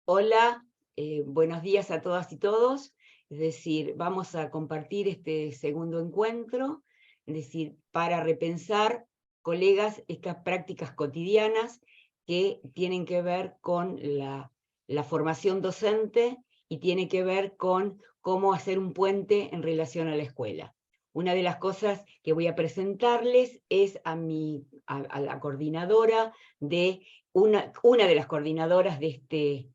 Hola, buenos días a todas y todos. Es decir, vamos a compartir este segundo encuentro, es decir, para repensar, colegas, estas prácticas cotidianas que tienen que ver con la formación docente y tiene que ver con cómo hacer un puente en relación a la escuela. Una de las cosas que voy a presentarles es a la coordinadora de una de las coordinadoras de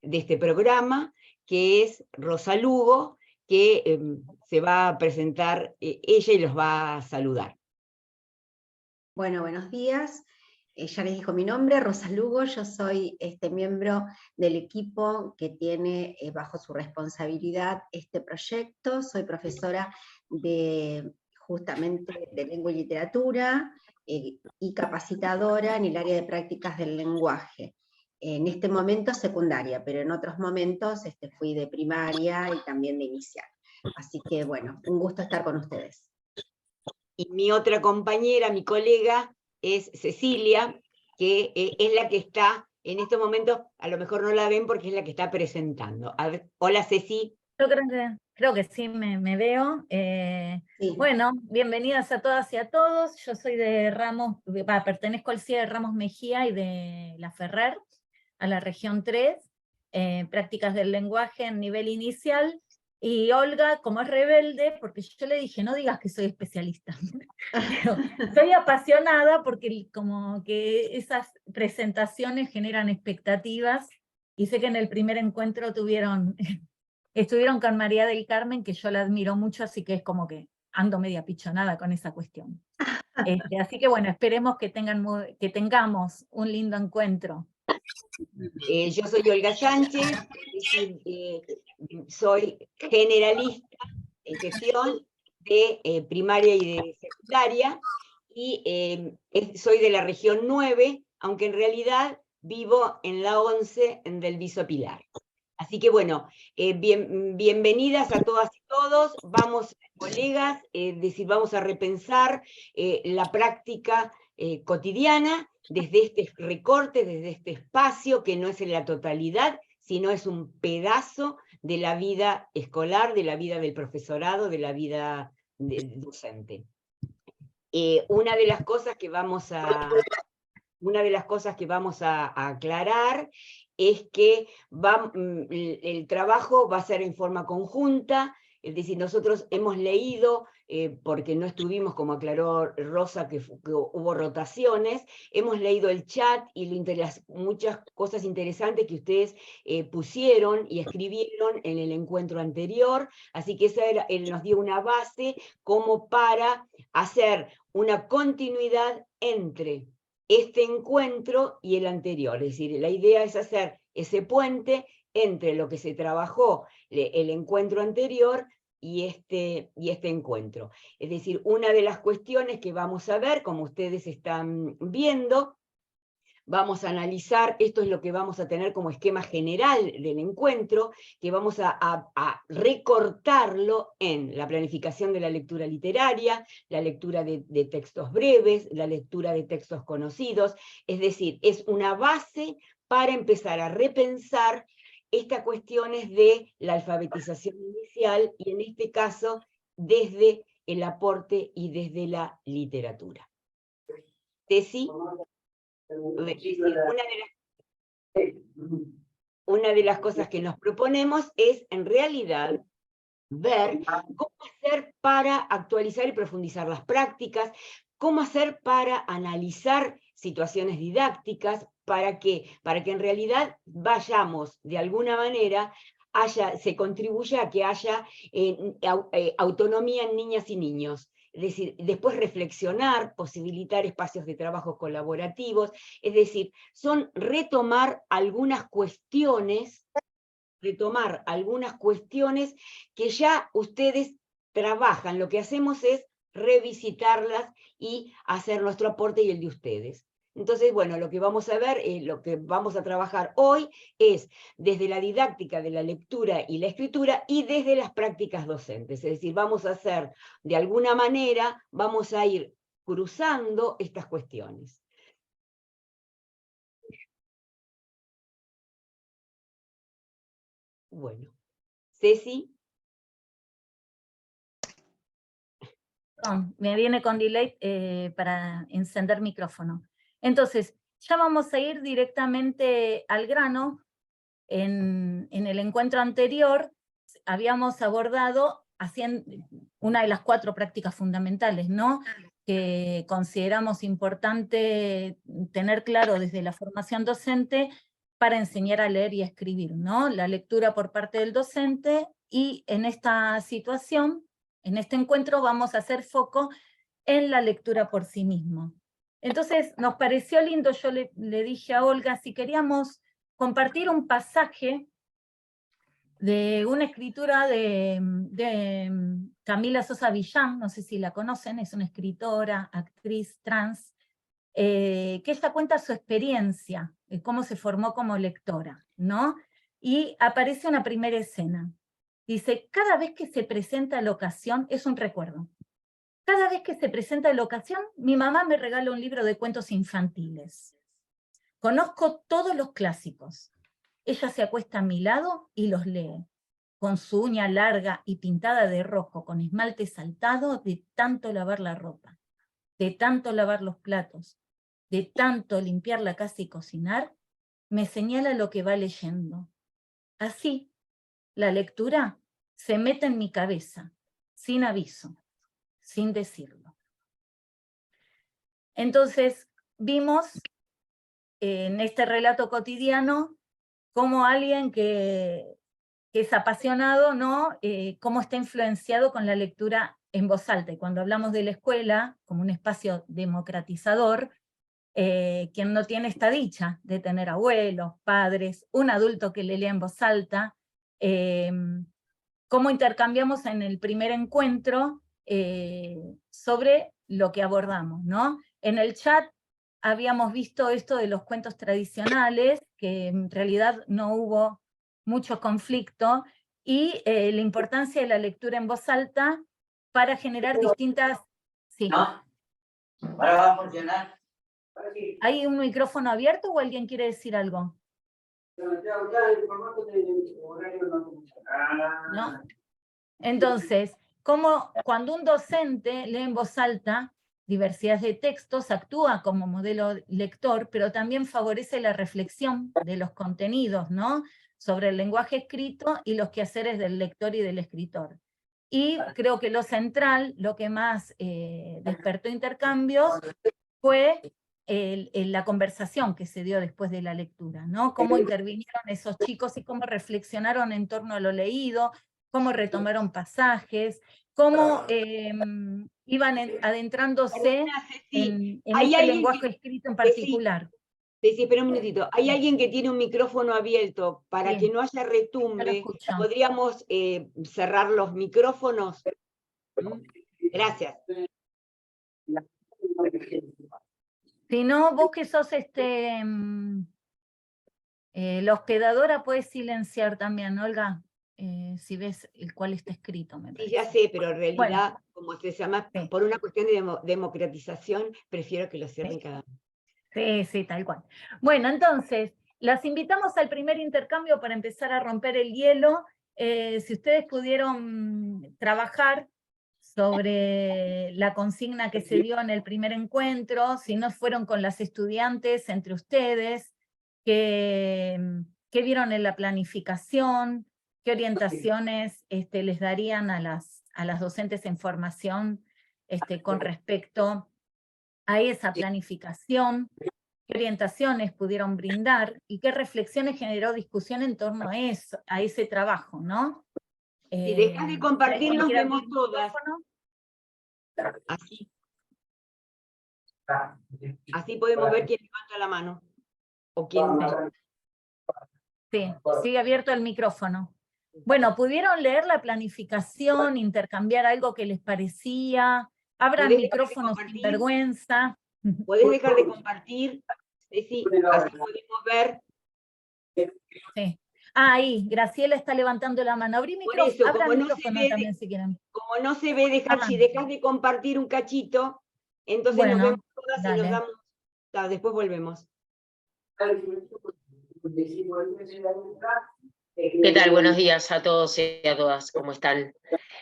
este programa, que es Rosa Lugo, que se va a presentar ella y los va a saludar. Bueno, buenos días. Ya les dijo mi nombre, Rosa Lugo. Yo soy miembro del equipo que tiene bajo su responsabilidad este proyecto. Soy profesora justamente de lengua y literatura y capacitadora en el área de prácticas del lenguaje. En este momento secundaria, pero en otros momentos fui de primaria y también de inicial. Así que bueno, un gusto estar con ustedes. Y mi otra compañera, mi colega, es Cecilia, que es la que está, en estos momentos, a lo mejor no la ven porque es la que está presentando. A ver, hola Ceci. Yo creo que sí me veo. Sí. Bueno, bienvenidas a todas y a todos. Yo soy de Ramos, pertenezco al CIE de Ramos Mejía y de La Ferrer, a la región 3, prácticas del lenguaje en nivel inicial. Y Olga, como es rebelde, porque yo le dije, no digas que soy especialista, pero soy apasionada porque como que esas presentaciones generan expectativas, y sé que en el primer encuentro estuvieron con María del Carmen, que yo la admiro mucho, así que es como que ando media pichonada con esa cuestión. Así que bueno, esperemos que tengamos un lindo encuentro. Yo soy Olga Sánchez, es decir, soy generalista en gestión de primaria y de secundaria, y soy de la región 9, aunque en realidad vivo en la 11 del Viso Pilar. Así que bueno, bienvenidas a todas y todos. Vamos, colegas, decir, vamos a repensar la práctica cotidiana desde este recorte, desde este espacio que no es en la totalidad, sino es un pedazo de la vida escolar, de la vida del profesorado, de la vida docente. Una de las cosas que vamos a aclarar es que el trabajo va a ser en forma conjunta, es decir, nosotros hemos leído, porque no estuvimos, como aclaró Rosa, que hubo rotaciones, hemos leído el chat y las muchas cosas interesantes que ustedes pusieron y escribieron en el encuentro anterior, así que él nos dio una base como para hacer una continuidad entre este encuentro y el anterior. Es decir, la idea es hacer ese puente entre lo que se trabajó el encuentro anterior y este encuentro. Es decir, una de las cuestiones que vamos a ver, como ustedes están viendo, vamos a analizar, esto es lo que vamos a tener como esquema general del encuentro, que vamos a recortarlo en la planificación de la lectura literaria, la lectura de textos breves, la lectura de textos conocidos, es decir, es una base para empezar a repensar estas cuestiones de la alfabetización inicial, y en este caso, desde el aporte y desde la literatura. Ceci. Una de las cosas que nos proponemos es, en realidad, ver cómo hacer para actualizar y profundizar las prácticas, cómo hacer para analizar situaciones didácticas, para que en realidad vayamos, de alguna manera, se contribuya a que haya autonomía en niñas y niños. Es decir, después reflexionar, posibilitar espacios de trabajo colaborativos, es decir, son retomar algunas cuestiones que ya ustedes trabajan. Lo que hacemos es revisitarlas y hacer nuestro aporte y el de ustedes. Entonces, bueno, lo que vamos a ver, lo que vamos a trabajar hoy es desde la didáctica de la lectura y la escritura y desde las prácticas docentes. Es decir, vamos a hacer, de alguna manera, vamos a ir cruzando estas cuestiones. Bueno. Ceci. Me viene con delay para encender micrófono. Entonces, ya vamos a ir directamente al grano. En el encuentro anterior habíamos abordado una de las 4 prácticas fundamentales, ¿no? Que consideramos importante tener claro desde la formación docente para enseñar a leer y a escribir, ¿no? La lectura por parte del docente, y en esta situación, en este encuentro, vamos a hacer foco en la lectura por sí mismo. Entonces, nos pareció lindo, yo le dije a Olga, si queríamos compartir un pasaje de una escritura de Camila Sosa Villán, no sé si la conocen, es una escritora, actriz trans, que ella cuenta su experiencia, de cómo se formó como lectora, ¿no? Y aparece una primera escena. Dice, cada vez que se presenta la ocasión, es un recuerdo. Cada vez que se presenta la ocasión, mi mamá me regala un libro de cuentos infantiles. Conozco todos los clásicos. Ella se acuesta a mi lado y los lee, con su uña larga y pintada de rojo, con esmalte saltado de tanto lavar la ropa, de tanto lavar los platos, de tanto limpiar la casa y cocinar, me señala lo que va leyendo. Así, la lectura se mete en mi cabeza, sin aviso, sin decirlo. Entonces, vimos en este relato cotidiano cómo alguien que es apasionado, ¿no? Cómo está influenciado con la lectura en voz alta. Y cuando hablamos de la escuela como un espacio democratizador, quien no tiene esta dicha de tener abuelos, padres, un adulto que le lea en voz alta, cómo intercambiamos en el primer encuentro sobre lo que abordamos, ¿no? En el chat habíamos visto esto de los cuentos tradicionales, que en realidad no hubo mucho conflicto, y la importancia de la lectura en voz alta para generar distintas... Sí. ¿No? Ahora va a funcionar. ¿Hay un micrófono abierto o alguien quiere decir algo? ¿No? Entonces, cuando un docente lee en voz alta diversidad de textos, actúa como modelo lector, pero también favorece la reflexión de los contenidos, ¿no? Sobre el lenguaje escrito y los quehaceres del lector y del escritor. Y creo que lo central, lo que más despertó intercambios, fue la conversación que se dio después de la lectura, ¿no? Cómo intervinieron esos chicos y cómo reflexionaron en torno a lo leído, cómo retomaron pasajes, cómo iban adentrándose en este lenguaje escrito en particular. Sí, espera un minutito. Hay alguien que tiene un micrófono abierto. Para Bien. que no haya retumbe, ¿podríamos cerrar los micrófonos? Gracias. Si no, vos que sos la hospedadora, puedes silenciar también, Olga, si ves el cual está escrito. Sí, ya sé, pero en realidad, como se llama, sí, por una cuestión de democratización, prefiero que lo cierren cada uno. Sí, sí, tal cual. Bueno, entonces, las invitamos al primer intercambio para empezar a romper el hielo. Si ustedes pudieron trabajar sobre la consigna que se dio en el primer encuentro, si no fueron con las estudiantes entre ustedes, qué vieron en la planificación, qué orientaciones les darían a las docentes en formación con respecto a esa planificación, qué orientaciones pudieron brindar y qué reflexiones generó discusión en torno a ese trabajo, ¿no? Si dejas de compartir, nos vemos todas. Así podemos ver quién levanta la mano. O quién... Sí, sigue abierto el micrófono. Bueno, ¿pudieron leer la planificación, intercambiar algo que les parecía? Abran micrófonos sin vergüenza. ¿Podés dejar de compartir? Sí, así podemos ver. Sí. Ahí, Graciela está levantando la mano. Abrí micrófono, abran micrófono también si quieren. Como no se ve, si dejas de compartir un cachito, entonces nos vemos todas y nos damos... después volvemos. ¿Qué tal? Buenos días a todos y a todas, ¿cómo están?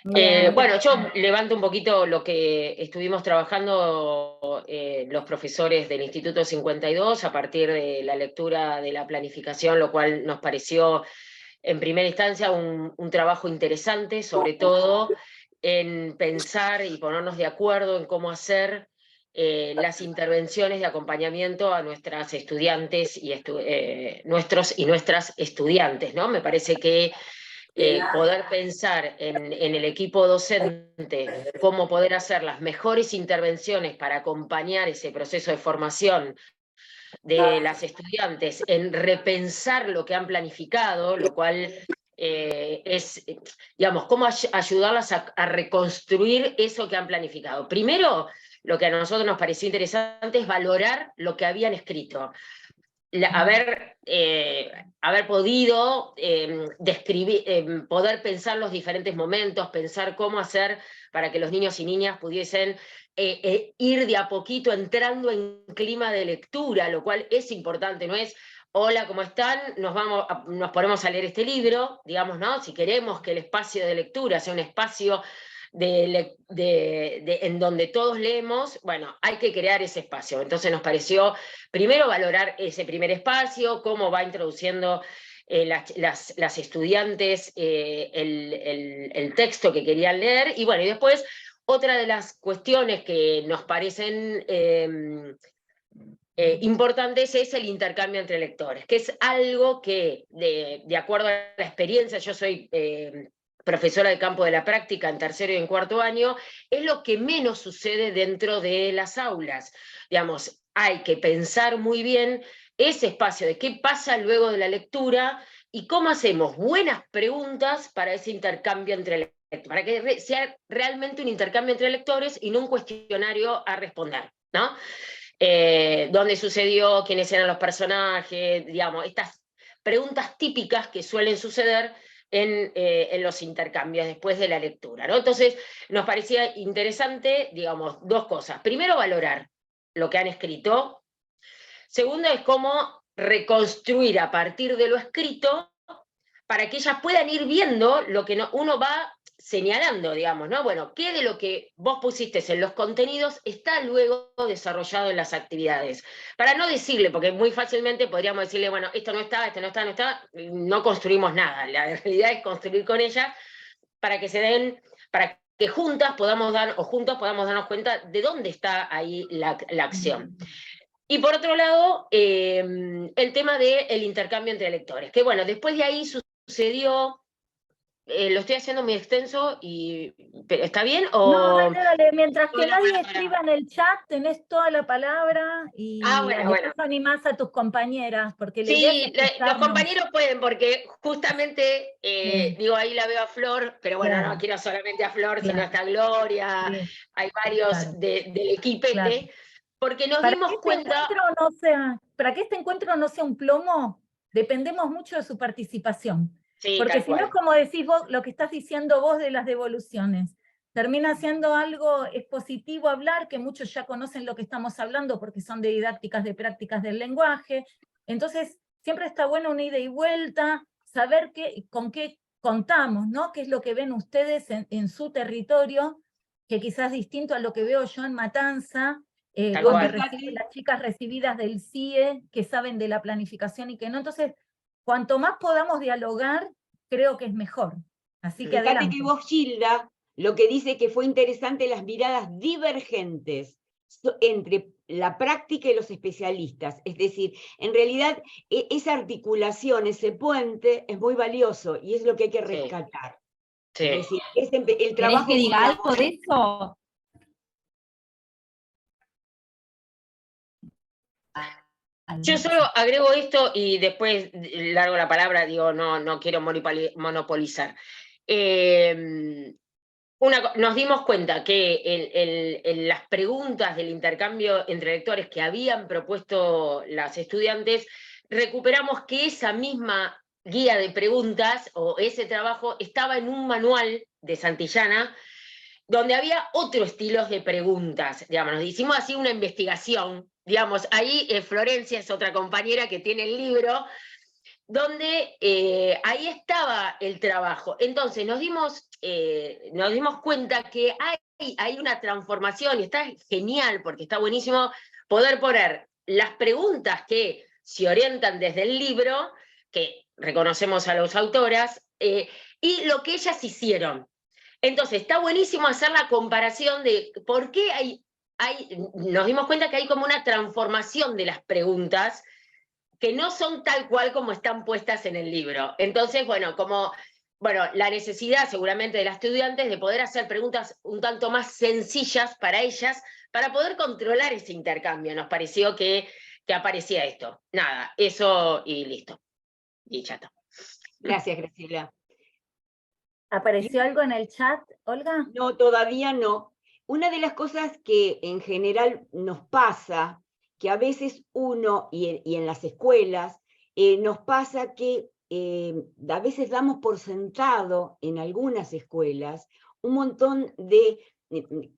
Bien. Bueno, yo levanto un poquito lo que estuvimos trabajando los profesores del Instituto 52 a partir de la lectura de la planificación, lo cual nos pareció en primera instancia un trabajo interesante, sobre todo en pensar y ponernos de acuerdo en cómo hacer las intervenciones de acompañamiento a nuestras estudiantes y nuestros y nuestras estudiantes, ¿no? Me parece que poder pensar en el equipo docente, cómo poder hacer las mejores intervenciones para acompañar ese proceso de formación de las estudiantes, en repensar lo que han planificado, lo cual es, digamos, cómo ayudarlas a reconstruir eso que han planificado. Primero, lo que a nosotros nos pareció interesante es valorar lo que habían escrito. Haber podido describir, poder pensar los diferentes momentos, pensar cómo hacer para que los niños y niñas pudiesen ir de a poquito entrando en clima de lectura, lo cual es importante, no es, hola, ¿cómo están? Nos ponemos a leer este libro, digamos, ¿no? Si queremos que el espacio de lectura sea un espacio en donde todos leemos, bueno, hay que crear ese espacio. Entonces nos pareció primero valorar ese primer espacio, cómo va introduciendo las estudiantes el texto que querían leer, y bueno, y después otra de las cuestiones que nos parecen importantes es el intercambio entre lectores, que es algo que, de acuerdo a la experiencia, yo soy profesora de campo de la práctica en tercero y en cuarto año, es lo que menos sucede dentro de las aulas. Digamos, hay que pensar muy bien ese espacio de qué pasa luego de la lectura y cómo hacemos buenas preguntas para ese intercambio entre lectores, para que sea realmente un intercambio entre lectores y no un cuestionario a responder, ¿no? Dónde sucedió, quiénes eran los personajes, digamos, estas preguntas típicas que suelen suceder en los intercambios después de la lectura, ¿no? Entonces, nos parecía interesante, digamos, dos cosas. Primero, valorar lo que han escrito. Segundo, es cómo reconstruir a partir de lo escrito para que ellas puedan ir viendo lo que uno va señalando, digamos, ¿no? Bueno, ¿qué de lo que vos pusiste en los contenidos está luego desarrollado en las actividades? Para no decirle, porque muy fácilmente podríamos decirle, bueno, esto no está, esto no está, no está, no construimos nada. La realidad es construir con ellas para que se den, para que juntas podamos dar, o juntos podamos darnos cuenta de dónde está ahí la acción. Y por otro lado, el tema del intercambio entre lectores, que bueno, después de ahí sucedió, lo estoy haciendo muy extenso, pero ¿está bien? No, dale, dale. Mientras que Hola, nadie hola, hola. escriba en el chat, tenés toda la palabra y después animás a tus compañeras, porque la idea es los compañeros pueden, porque justamente, digo, ahí la veo a Flor, pero bueno, claro, no quiero solamente a Flor, sino está Gloria, hay varios del equipete, porque nos dimos cuenta... Para que este encuentro no sea un plomo, dependemos mucho de su participación. Sí, porque si no es como decís vos, lo que estás diciendo vos de las devoluciones, termina siendo algo expositivo hablar, que muchos ya conocen lo que estamos hablando porque son de didácticas de prácticas del lenguaje. Entonces, siempre está bueno una ida y vuelta, saber con qué contamos, ¿no? Qué es lo que ven ustedes en su territorio, que quizás es distinto a lo que veo yo en Matanza, donde reciben las chicas recibidas del CIE, que saben de la planificación y que no. Entonces, cuanto más podamos dialogar, creo que es mejor. Así que fíjate adelante. que vos, Gilda, lo que dice que fue interesante las miradas divergentes entre la práctica y los especialistas. Es decir, en realidad esa articulación, ese puente, es muy valioso y es lo que hay que rescatar. Sí. Es decir, el trabajo... ¿Querés que diga algo de eso? Yo solo agrego esto y después largo la palabra, digo, no quiero monopolizar. Nos dimos cuenta que en las preguntas del intercambio entre lectores que habían propuesto las estudiantes, recuperamos que esa misma guía de preguntas o ese trabajo estaba en un manual de Santillana, donde había otros estilos de preguntas, digamos, nos hicimos así una investigación, digamos, ahí Florencia es otra compañera que tiene el libro, donde ahí estaba el trabajo. Entonces nos dimos cuenta que hay una transformación, y está genial, porque está buenísimo poder poner las preguntas que se orientan desde el libro, que reconocemos a las autoras, y lo que ellas hicieron. Entonces, está buenísimo hacer la comparación de por qué nos dimos cuenta que hay como una transformación de las preguntas que no son tal cual como están puestas en el libro. Entonces, bueno, la necesidad seguramente de las estudiantes de poder hacer preguntas un tanto más sencillas para ellas, para poder controlar ese intercambio. Nos pareció que aparecía esto. Nada, eso y listo. Y ya está. Gracias, Graciela. ¿Apareció algo en el chat, Olga? No, todavía no. Una de las cosas que en general nos pasa, que a veces uno, y en las escuelas, nos pasa que a veces damos por sentado en algunas escuelas un montón de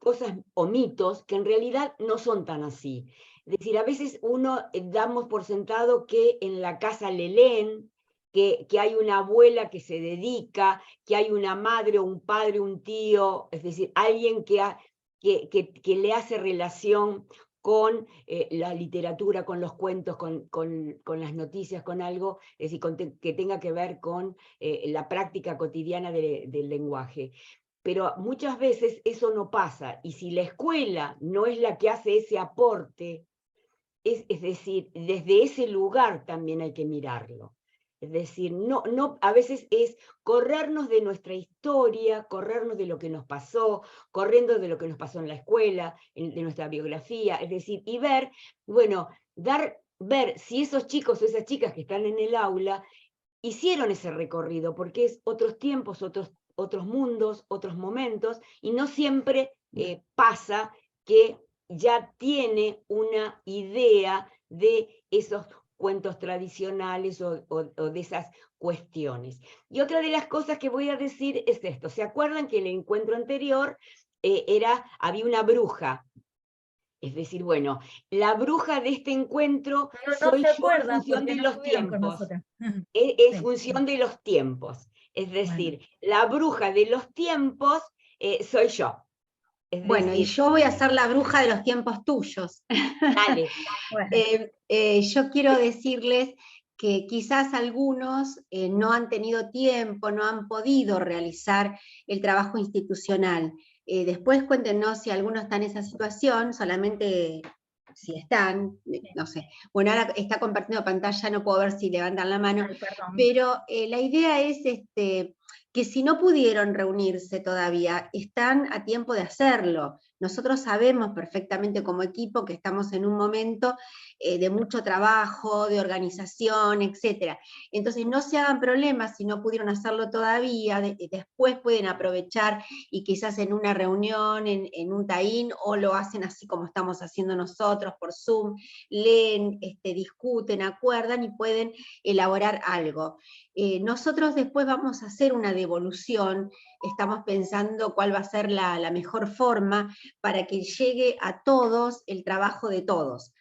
cosas o mitos que en realidad no son tan así. Es decir, a veces uno damos por sentado que en la casa le leen, que hay una abuela que se dedica, que hay una madre o un padre, un tío, es decir, alguien que le hace relación con la literatura, con los cuentos, con las noticias, con algo, es decir, que tenga que ver con la práctica cotidiana del lenguaje. Pero muchas veces eso no pasa, y si la escuela no es la que hace ese aporte, es decir, desde ese lugar también hay que mirarlo. Es decir, a veces es corrernos de nuestra historia, corrernos de lo que nos pasó, corriendo de lo que nos pasó en la escuela, de nuestra biografía, es decir, y ver, bueno, ver si esos chicos o esas chicas que están en el aula hicieron ese recorrido, porque es otros tiempos, otros mundos, otros momentos, y no siempre pasa que ya tiene una idea de esos cuentos tradicionales o de esas cuestiones. Y otra de las cosas que voy a decir es esto. ¿Se acuerdan que el encuentro anterior había una bruja? Es decir, bueno, la bruja de este encuentro No soy se yo en acuerdan función porque de no los estuvieron con tiempos. nosotros. Es Sí, función de los tiempos. Es decir, bueno. la bruja de los tiempos soy yo. Es Bueno, y decir, yo voy a ser la bruja de los tiempos tuyos. dale. Bueno, Yo quiero decirles que quizás algunos no han tenido tiempo, no han podido realizar el trabajo institucional. Después cuéntenos si alguno está en esa situación, solamente si están, no sé. Bueno, ahora está compartiendo pantalla, no puedo ver si levantan la mano, ay, perdón. pero la idea es que si no pudieron reunirse todavía, están a tiempo de hacerlo. Nosotros sabemos perfectamente como equipo que estamos en un momento de mucho trabajo, de organización, etc. Entonces no se hagan problemas si no pudieron hacerlo todavía, después pueden aprovechar y quizás en una reunión, en un taín, o lo hacen así como estamos haciendo nosotros por Zoom, leen, discuten, acuerdan y pueden elaborar algo. Nosotros después vamos a hacer una devolución, estamos pensando cuál va a ser la mejor forma para que llegue a todos el trabajo de todos.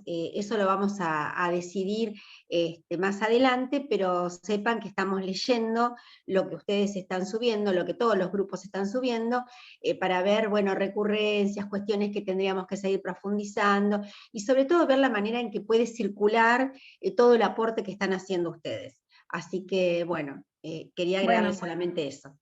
Eso lo vamos a decidir más adelante, pero sepan que estamos leyendo lo que ustedes están subiendo, lo que todos los grupos están subiendo, para ver, bueno, recurrencias, cuestiones que tendríamos que seguir profundizando, y sobre todo ver la manera en que puede circular todo el aporte que están haciendo ustedes. Así que, bueno, quería agregarles solamente eso.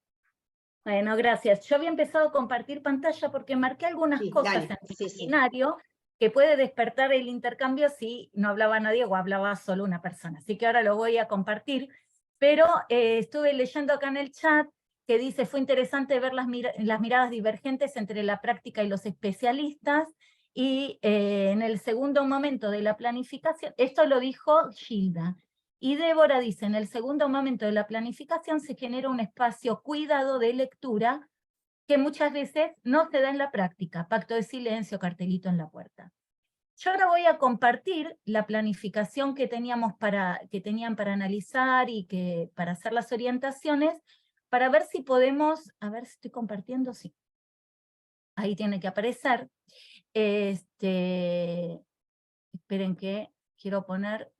Bueno, gracias. Yo había empezado a compartir pantalla porque marqué algunas Sí, cosas dale, en mi sí, sí. imaginario que puede despertar el intercambio si no hablaba nadie o hablaba solo una persona. Así que ahora lo voy a compartir. Pero estuve leyendo acá en el chat que dice, fue interesante ver las miradas divergentes entre la práctica y los especialistas, y en el segundo momento de la planificación, esto lo dijo Gilda, y Débora dice, en el segundo momento de la planificación se genera un espacio cuidado de lectura que muchas veces no se da en la práctica, pacto de silencio, cartelito en la puerta. Yo ahora voy a compartir la planificación que tenían para analizar y para hacer las orientaciones, para ver si podemos, a ver si estoy compartiendo, sí. Ahí tiene que aparecer. Esperen que quiero poner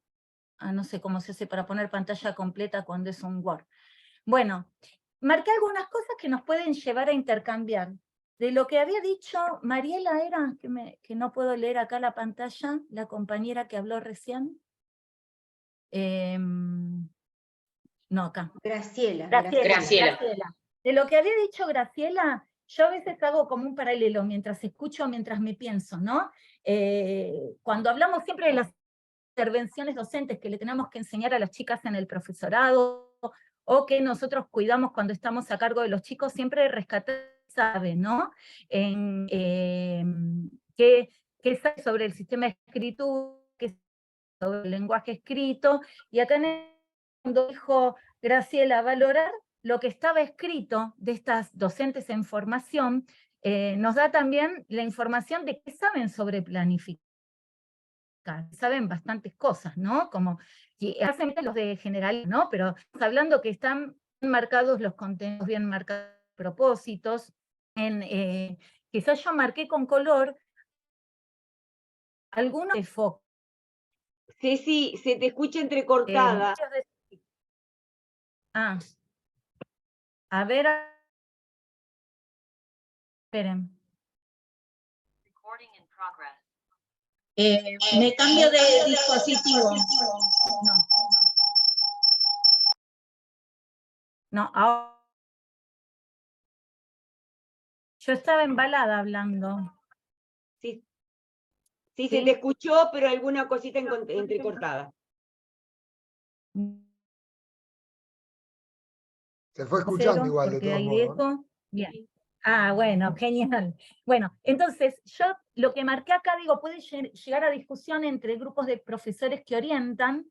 no sé cómo se hace para poner pantalla completa cuando es un Word. Bueno, marqué algunas cosas que nos pueden llevar a intercambiar. De lo que había dicho Mariela era, que no puedo leer acá la pantalla, la compañera que habló recién. No, acá. Graciela. Graciela. De lo que había dicho Graciela, yo a veces hago como un paralelo mientras escucho, mientras me pienso, ¿no? Cuando hablamos siempre de las intervenciones docentes que le tenemos que enseñar a las chicas en el profesorado, o que nosotros cuidamos cuando estamos a cargo de los chicos, siempre rescatar, sabe, ¿no? ¿Qué sabe sobre el sistema de escritura, qué sobre el lenguaje escrito? Y acá cuando dijo Graciela, valorar lo que estaba escrito de estas docentes en formación, nos da también la información de qué saben sobre planificar. Saben bastantes cosas, ¿no? Como, y hacen los de general, ¿no? Pero hablando que están marcados los contenidos, bien marcados los propósitos, quizás yo marqué con color algunos de foco. Ceci, se te escucha entrecortada. A ver, esperen. Me cambio de dispositivo. No, ahora. Yo estaba embalada hablando. Sí, ¿Sí? se te escuchó, pero alguna cosita entrecortada. Se fue escuchando igual, de Porque todos hay modos. eco. Bien. Bueno, genial. Bueno, entonces yo lo que marqué acá, digo, puede llegar a discusión entre grupos de profesores que orientan,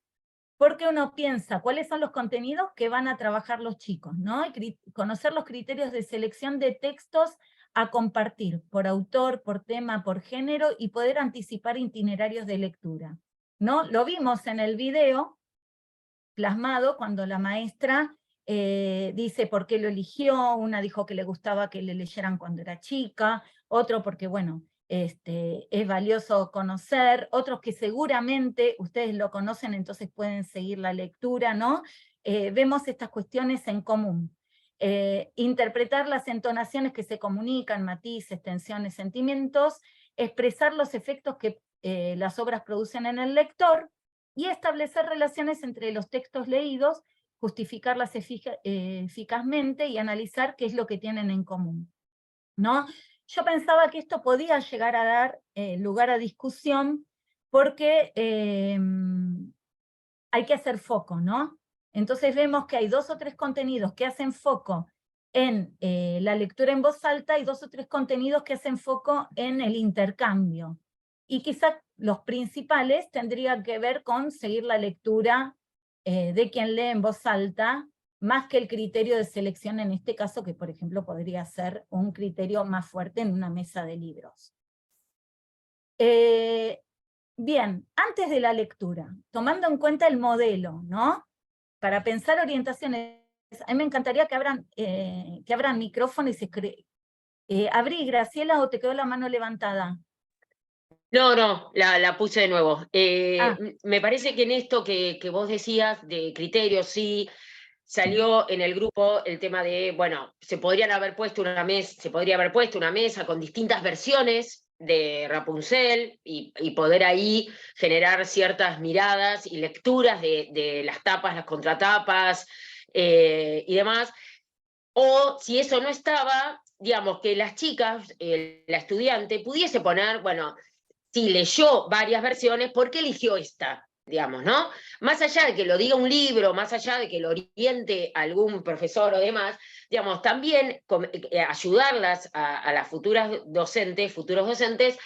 porque uno piensa cuáles son los contenidos que van a trabajar los chicos, ¿no? Y conocer los criterios de selección de textos a compartir, por autor, por tema, por género, y poder anticipar itinerarios de lectura, ¿no? Lo vimos en el video plasmado cuando la maestra dice por qué lo eligió. Una dijo que le gustaba que le leyeran cuando era chica, otro porque, bueno, es valioso conocer, otros que seguramente ustedes lo conocen, entonces pueden seguir la lectura, ¿no? Vemos estas cuestiones en común. Interpretar las entonaciones que se comunican, matices, tensiones, sentimientos, expresar los efectos que las obras producen en el lector, y establecer relaciones entre los textos leídos, justificarlas eficazmente y analizar qué es lo que tienen en común, ¿no? Yo pensaba que esto podía llegar a dar lugar a discusión, porque hay que hacer foco, ¿no? Entonces vemos que hay 2 o 3 contenidos que hacen foco en la lectura en voz alta, y 2 o 3 contenidos que hacen foco en el intercambio. Y quizás los principales tendrían que ver con seguir la lectura de quien lee en voz alta, más que el criterio de selección en este caso, que por ejemplo podría ser un criterio más fuerte en una mesa de libros. Bien, antes de la lectura, tomando en cuenta el modelo, ¿no? Para pensar orientaciones, a mí me encantaría que abran micrófono y se abrí, Graciela, ¿o te quedó la mano levantada? No, la puse de nuevo. Me parece que en esto que vos decías de criterios, sí, salió en el grupo el tema de, bueno, se podría haber puesto una mesa con distintas versiones de Rapunzel, y poder ahí generar ciertas miradas y lecturas de las tapas, las contratapas y demás. O si eso no estaba, digamos, que las chicas, la estudiante, pudiese poner, bueno, si leyó varias versiones, ¿por qué eligió esta? Digamos, ¿no? Más allá de que lo diga un libro, más allá de que lo oriente algún profesor o demás, digamos, también ayudarlas a las futuros docentes,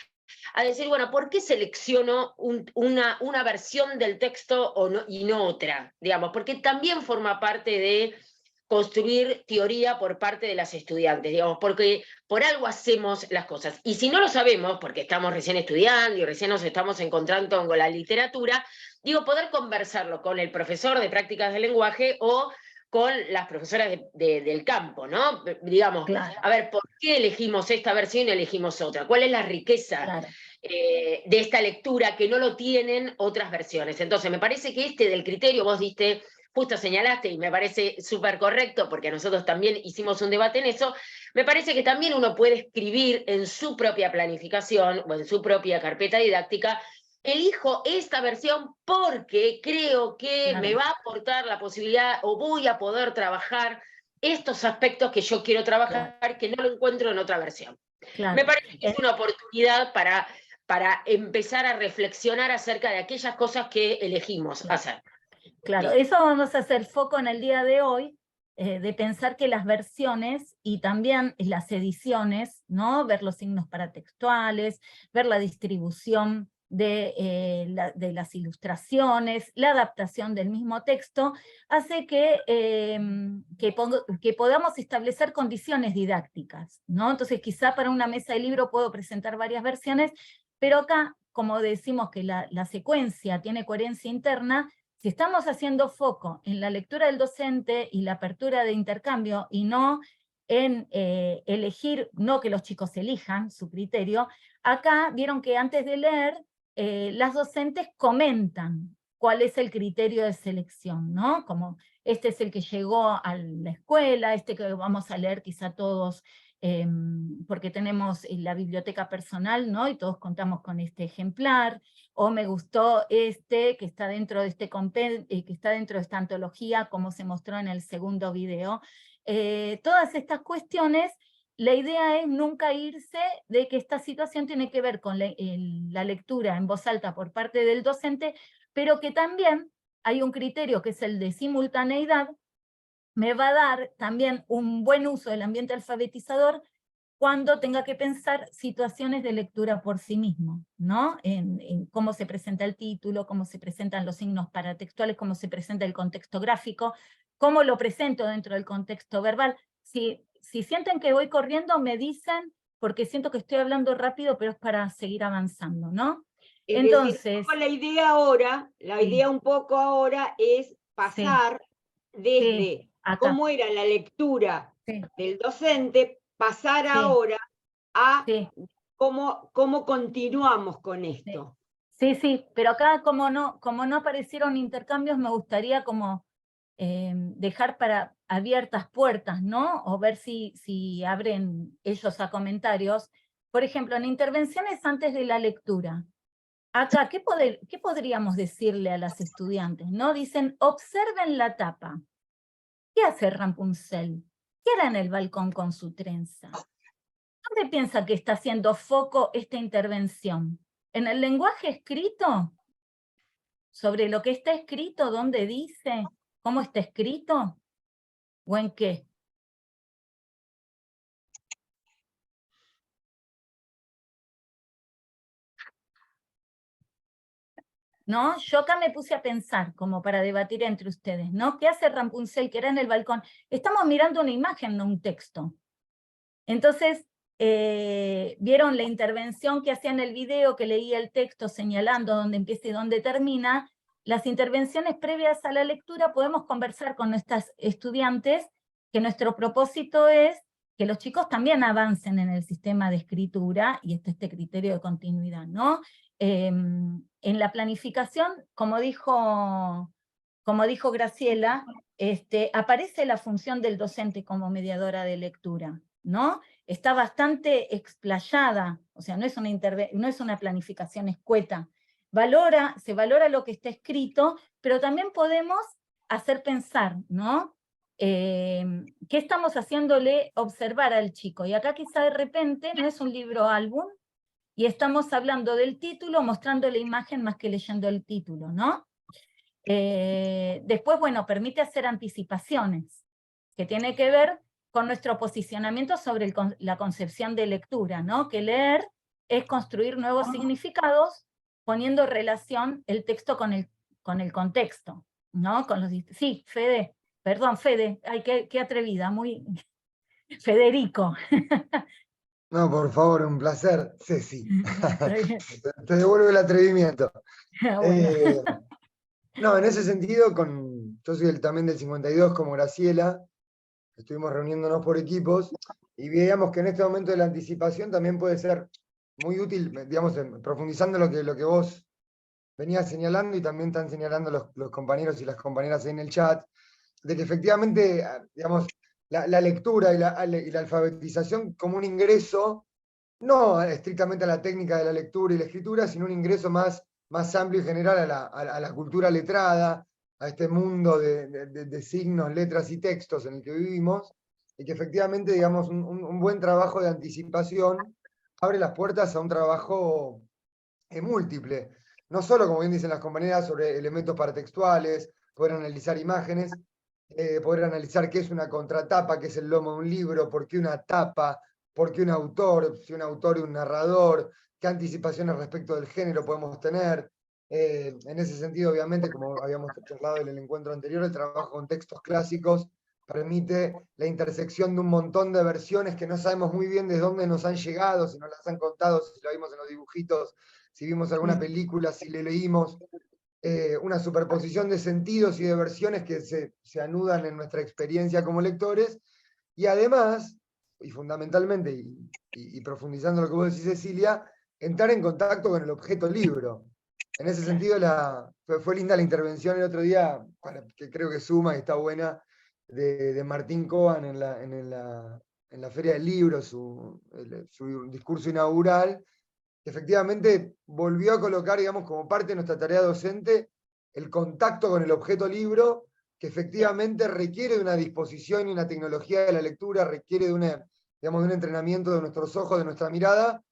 a decir, bueno, ¿por qué selecciono una versión del texto y no otra? Digamos, porque también forma parte de construir teoría por parte de las estudiantes, digamos, porque por algo hacemos las cosas. Y si no lo sabemos, porque estamos recién estudiando y recién nos estamos encontrando con la literatura, digo, poder conversarlo con el profesor de prácticas del lenguaje o con las profesoras del campo, ¿no? Digamos, Claro. A ver, ¿por qué elegimos esta versión y elegimos otra? ¿Cuál es la riqueza? Claro. de esta lectura que no lo tienen otras versiones. Entonces, me parece que del criterio vos diste, justo señalaste, y me parece súper correcto, porque nosotros también hicimos un debate en eso, me parece que también uno puede escribir en su propia planificación o en su propia carpeta didáctica, elijo esta versión porque creo que me va a aportar la posibilidad o voy a poder trabajar estos aspectos que yo quiero trabajar, que no lo encuentro en otra versión. Me parece que es una oportunidad para empezar a reflexionar acerca de aquellas cosas que elegimos hacer. Claro, eso vamos a hacer foco en el día de hoy, de pensar que las versiones y también las ediciones, ¿no? Ver los signos paratextuales, ver la distribución de las ilustraciones, la adaptación del mismo texto, hace que podamos establecer condiciones didácticas, ¿no? Entonces quizá para una mesa de libro puedo presentar varias versiones, pero acá, como decimos que la secuencia tiene coherencia interna, si estamos haciendo foco en la lectura del docente y la apertura de intercambio y no en elegir, no que los chicos elijan su criterio, acá vieron que antes de leer, las docentes comentan cuál es el criterio de selección, ¿no? Como este es el que llegó a la escuela, este que vamos a leer quizá todos, porque tenemos la biblioteca personal, ¿no? Y todos contamos con este ejemplar, o me gustó este que está dentro de que está dentro de esta antología, como se mostró en el segundo video. Todas estas cuestiones, la idea es nunca irse de que esta situación tiene que ver con la lectura en voz alta por parte del docente, pero que también hay un criterio que es el de simultaneidad, me va a dar también un buen uso del ambiente alfabetizador cuando tenga que pensar situaciones de lectura por sí mismo, ¿no? En cómo se presenta el título, cómo se presentan los signos paratextuales, cómo se presenta el contexto gráfico, cómo lo presento dentro del contexto verbal. Si sienten que voy corriendo, me dicen, porque siento que estoy hablando rápido, pero es para seguir avanzando, ¿no? Entonces, la idea un poco ahora es pasar desde cómo era la lectura del docente, pasar ahora a cómo continuamos con esto. Sí, pero acá como no aparecieron intercambios, me gustaría como dejar para abiertas puertas, ¿no? O ver si abren ellos a comentarios. Por ejemplo, en intervenciones antes de la lectura. Acá, ¿qué podríamos decirle a las estudiantes? ¿No? Dicen, observen la tapa. ¿Qué hace Rapunzel? ¿Qué hará en el balcón con su trenza? ¿Dónde piensa que está haciendo foco esta intervención? ¿En el lenguaje escrito? ¿Sobre lo que está escrito? ¿Dónde dice? ¿Cómo está escrito? ¿O en qué? ¿No? Yo acá me puse a pensar, como para debatir entre ustedes, ¿no? ¿Qué hace Rapunzel, que era en el balcón? Estamos mirando una imagen, no un texto. Entonces, vieron la intervención que hacía en el video, que leía el texto señalando dónde empieza y dónde termina. Las intervenciones previas a la lectura podemos conversar con nuestras estudiantes, que nuestro propósito es que los chicos también avancen en el sistema de escritura, y este criterio de continuidad, ¿no? En la planificación, como dijo Graciela, aparece la función del docente como mediadora de lectura, ¿no? Está bastante explayada, o sea, no es una planificación escueta. Se valora lo que está escrito, pero también podemos hacer pensar, ¿no? ¿Qué estamos haciéndole observar al chico? Y acá quizá de repente no es un libro álbum, y estamos hablando del título, mostrando la imagen más que leyendo el título, ¿no? Después, bueno, permite hacer anticipaciones, que tiene que ver con nuestro posicionamiento sobre la concepción de lectura, ¿no? Que leer es construir nuevos significados, poniendo en relación el texto con el contexto, ¿no? Sí, Fede, perdón, Fede, ay, qué atrevida, muy... Federico. No, por favor, un placer, Ceci. Te devuelvo el atrevimiento. Bueno. No, en ese sentido, yo soy también del 52 como Graciela, estuvimos reuniéndonos por equipos, y veíamos que en este momento de la anticipación también puede ser muy útil, digamos, profundizando lo que vos venías señalando y también están señalando los compañeros y las compañeras ahí en el chat, de que efectivamente, digamos, la lectura y la alfabetización como un ingreso, no estrictamente a la técnica de la lectura y la escritura, sino un ingreso más amplio y general a la cultura letrada, a este mundo de signos, letras y textos en el que vivimos, y que efectivamente, digamos, un buen trabajo de anticipación abre las puertas a un trabajo múltiple. No solo, como bien dicen las compañeras, sobre elementos paratextuales, poder analizar imágenes, poder analizar qué es una contratapa, qué es el lomo de un libro, por qué una tapa, por qué un autor, si un autor y un narrador, qué anticipaciones respecto del género podemos tener. En ese sentido, obviamente, como habíamos charlado en el encuentro anterior, el trabajo con textos clásicos permite la intersección de un montón de versiones que no sabemos muy bien de dónde nos han llegado, si nos las han contado, si lo vimos en los dibujitos, si vimos alguna película, si le leímos, una superposición de sentidos y de versiones que se anudan en nuestra experiencia como lectores, y además, y fundamentalmente, y profundizando lo que vos decís, Cecilia, entrar en contacto con el objeto libro. En ese sentido, fue linda la intervención el otro día, que creo que suma y está buena, de Martín Cohen en la Feria del Libro, su discurso inaugural, que efectivamente volvió a colocar, digamos, como parte de nuestra tarea docente, el contacto con el objeto libro, que efectivamente requiere de una disposición y una tecnología de la lectura, requiere digamos, de un entrenamiento de nuestros ojos, de nuestra mirada,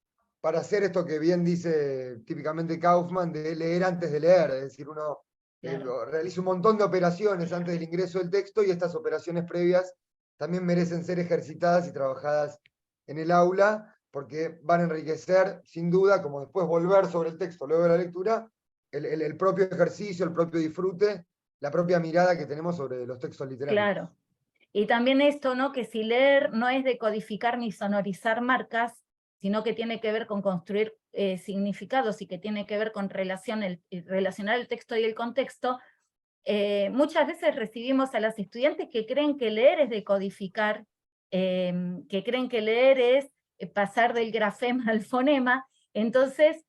para hacer esto que bien dice típicamente Kaufman, de leer antes de leer, es decir, uno realiza un montón de operaciones antes del ingreso del texto, y estas operaciones previas también merecen ser ejercitadas y trabajadas en el aula, porque van a enriquecer, sin duda, como después volver sobre el texto luego de la lectura, el propio ejercicio, el propio disfrute, la propia mirada que tenemos sobre los textos literarios. Claro. Y también esto, ¿no? Que si leer no es decodificar ni sonorizar marcas, sino que tiene que ver con construir significados y que tiene que ver con relacionar el texto y el contexto. Muchas veces recibimos a las estudiantes que creen que leer es decodificar, que creen que leer es pasar del grafema al fonema. Entonces,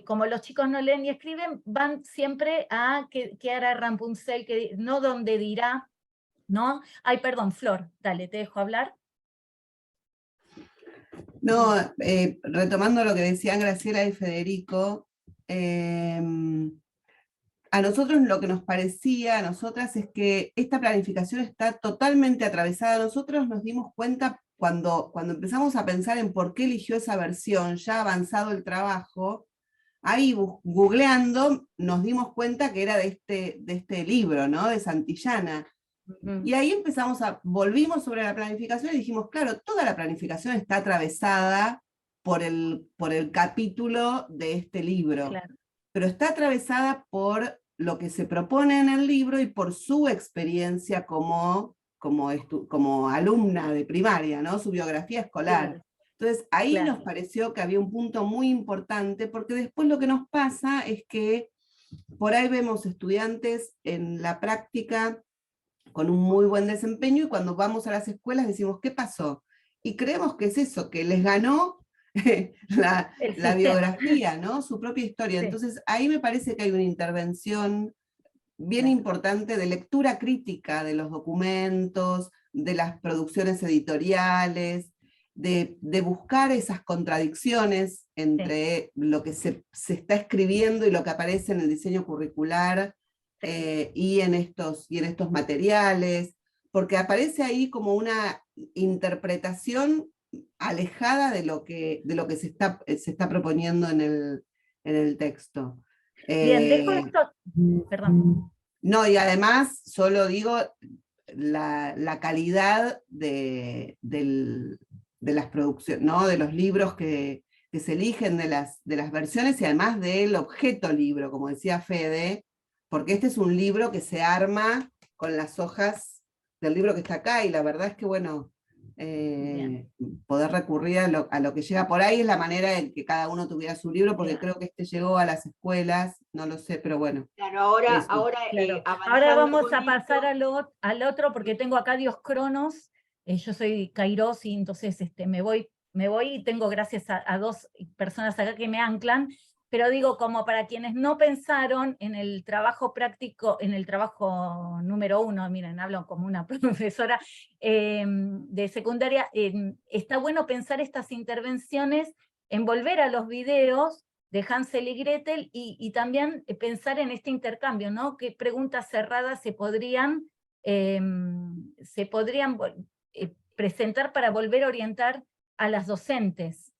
como los chicos no leen ni escriben, van siempre a qué hará Rapunzel, no donde dirá, ¿no? Ay, perdón, Flor, dale, te dejo hablar. No, retomando lo que decían Graciela y Federico, a nosotros lo que nos parecía, a nosotras, es que esta planificación está totalmente atravesada. Nosotros nos dimos cuenta cuando empezamos a pensar en por qué eligió esa versión, ya avanzado el trabajo, ahí googleando nos dimos cuenta que era de este libro, ¿no? De Santillana. Y ahí volvimos sobre la planificación y dijimos, claro, toda la planificación está atravesada por el capítulo de este libro. Claro. Pero está atravesada por lo que se propone en el libro y por su experiencia como alumna de primaria, ¿no? Su biografía escolar. Claro. Entonces ahí nos pareció que había un punto muy importante, porque después lo que nos pasa es que por ahí vemos estudiantes en la práctica con un muy buen desempeño, y cuando vamos a las escuelas decimos, ¿qué pasó? Y creemos que es eso, que les ganó la biografía, ¿no? Su propia historia. Sí. Entonces ahí me parece que hay una intervención bien importante de lectura crítica de los documentos, de las producciones editoriales, de buscar esas contradicciones entre lo que se está escribiendo y lo que aparece en el diseño curricular, y en estos materiales, porque aparece ahí como una interpretación alejada de lo que se está proponiendo en el texto. Bien, dejo esto, perdón. No, y además, solo digo, la calidad de las producciones, ¿no? De los libros que se eligen, de las versiones, y además del objeto libro, como decía Fede, porque este es un libro que se arma con las hojas del libro que está acá, y la verdad es que, bueno, poder recurrir a lo que llega por ahí es la manera en que cada uno tuviera su libro, porque creo que este llegó a las escuelas, no lo sé, pero bueno. Claro, ahora vamos a pasar al otro, porque tengo acá Dios Cronos, yo soy Kairos, y entonces me voy me voy y tengo gracias a dos personas acá que me anclan, pero digo, como para quienes no pensaron en el trabajo práctico, en el trabajo número 1, miren, hablo como una profesora de secundaria, está bueno pensar estas intervenciones en volver a los videos de Hansel y Gretel y también pensar en este intercambio, ¿no? ¿Qué preguntas cerradas se podrían presentar para volver a orientar a las docentes?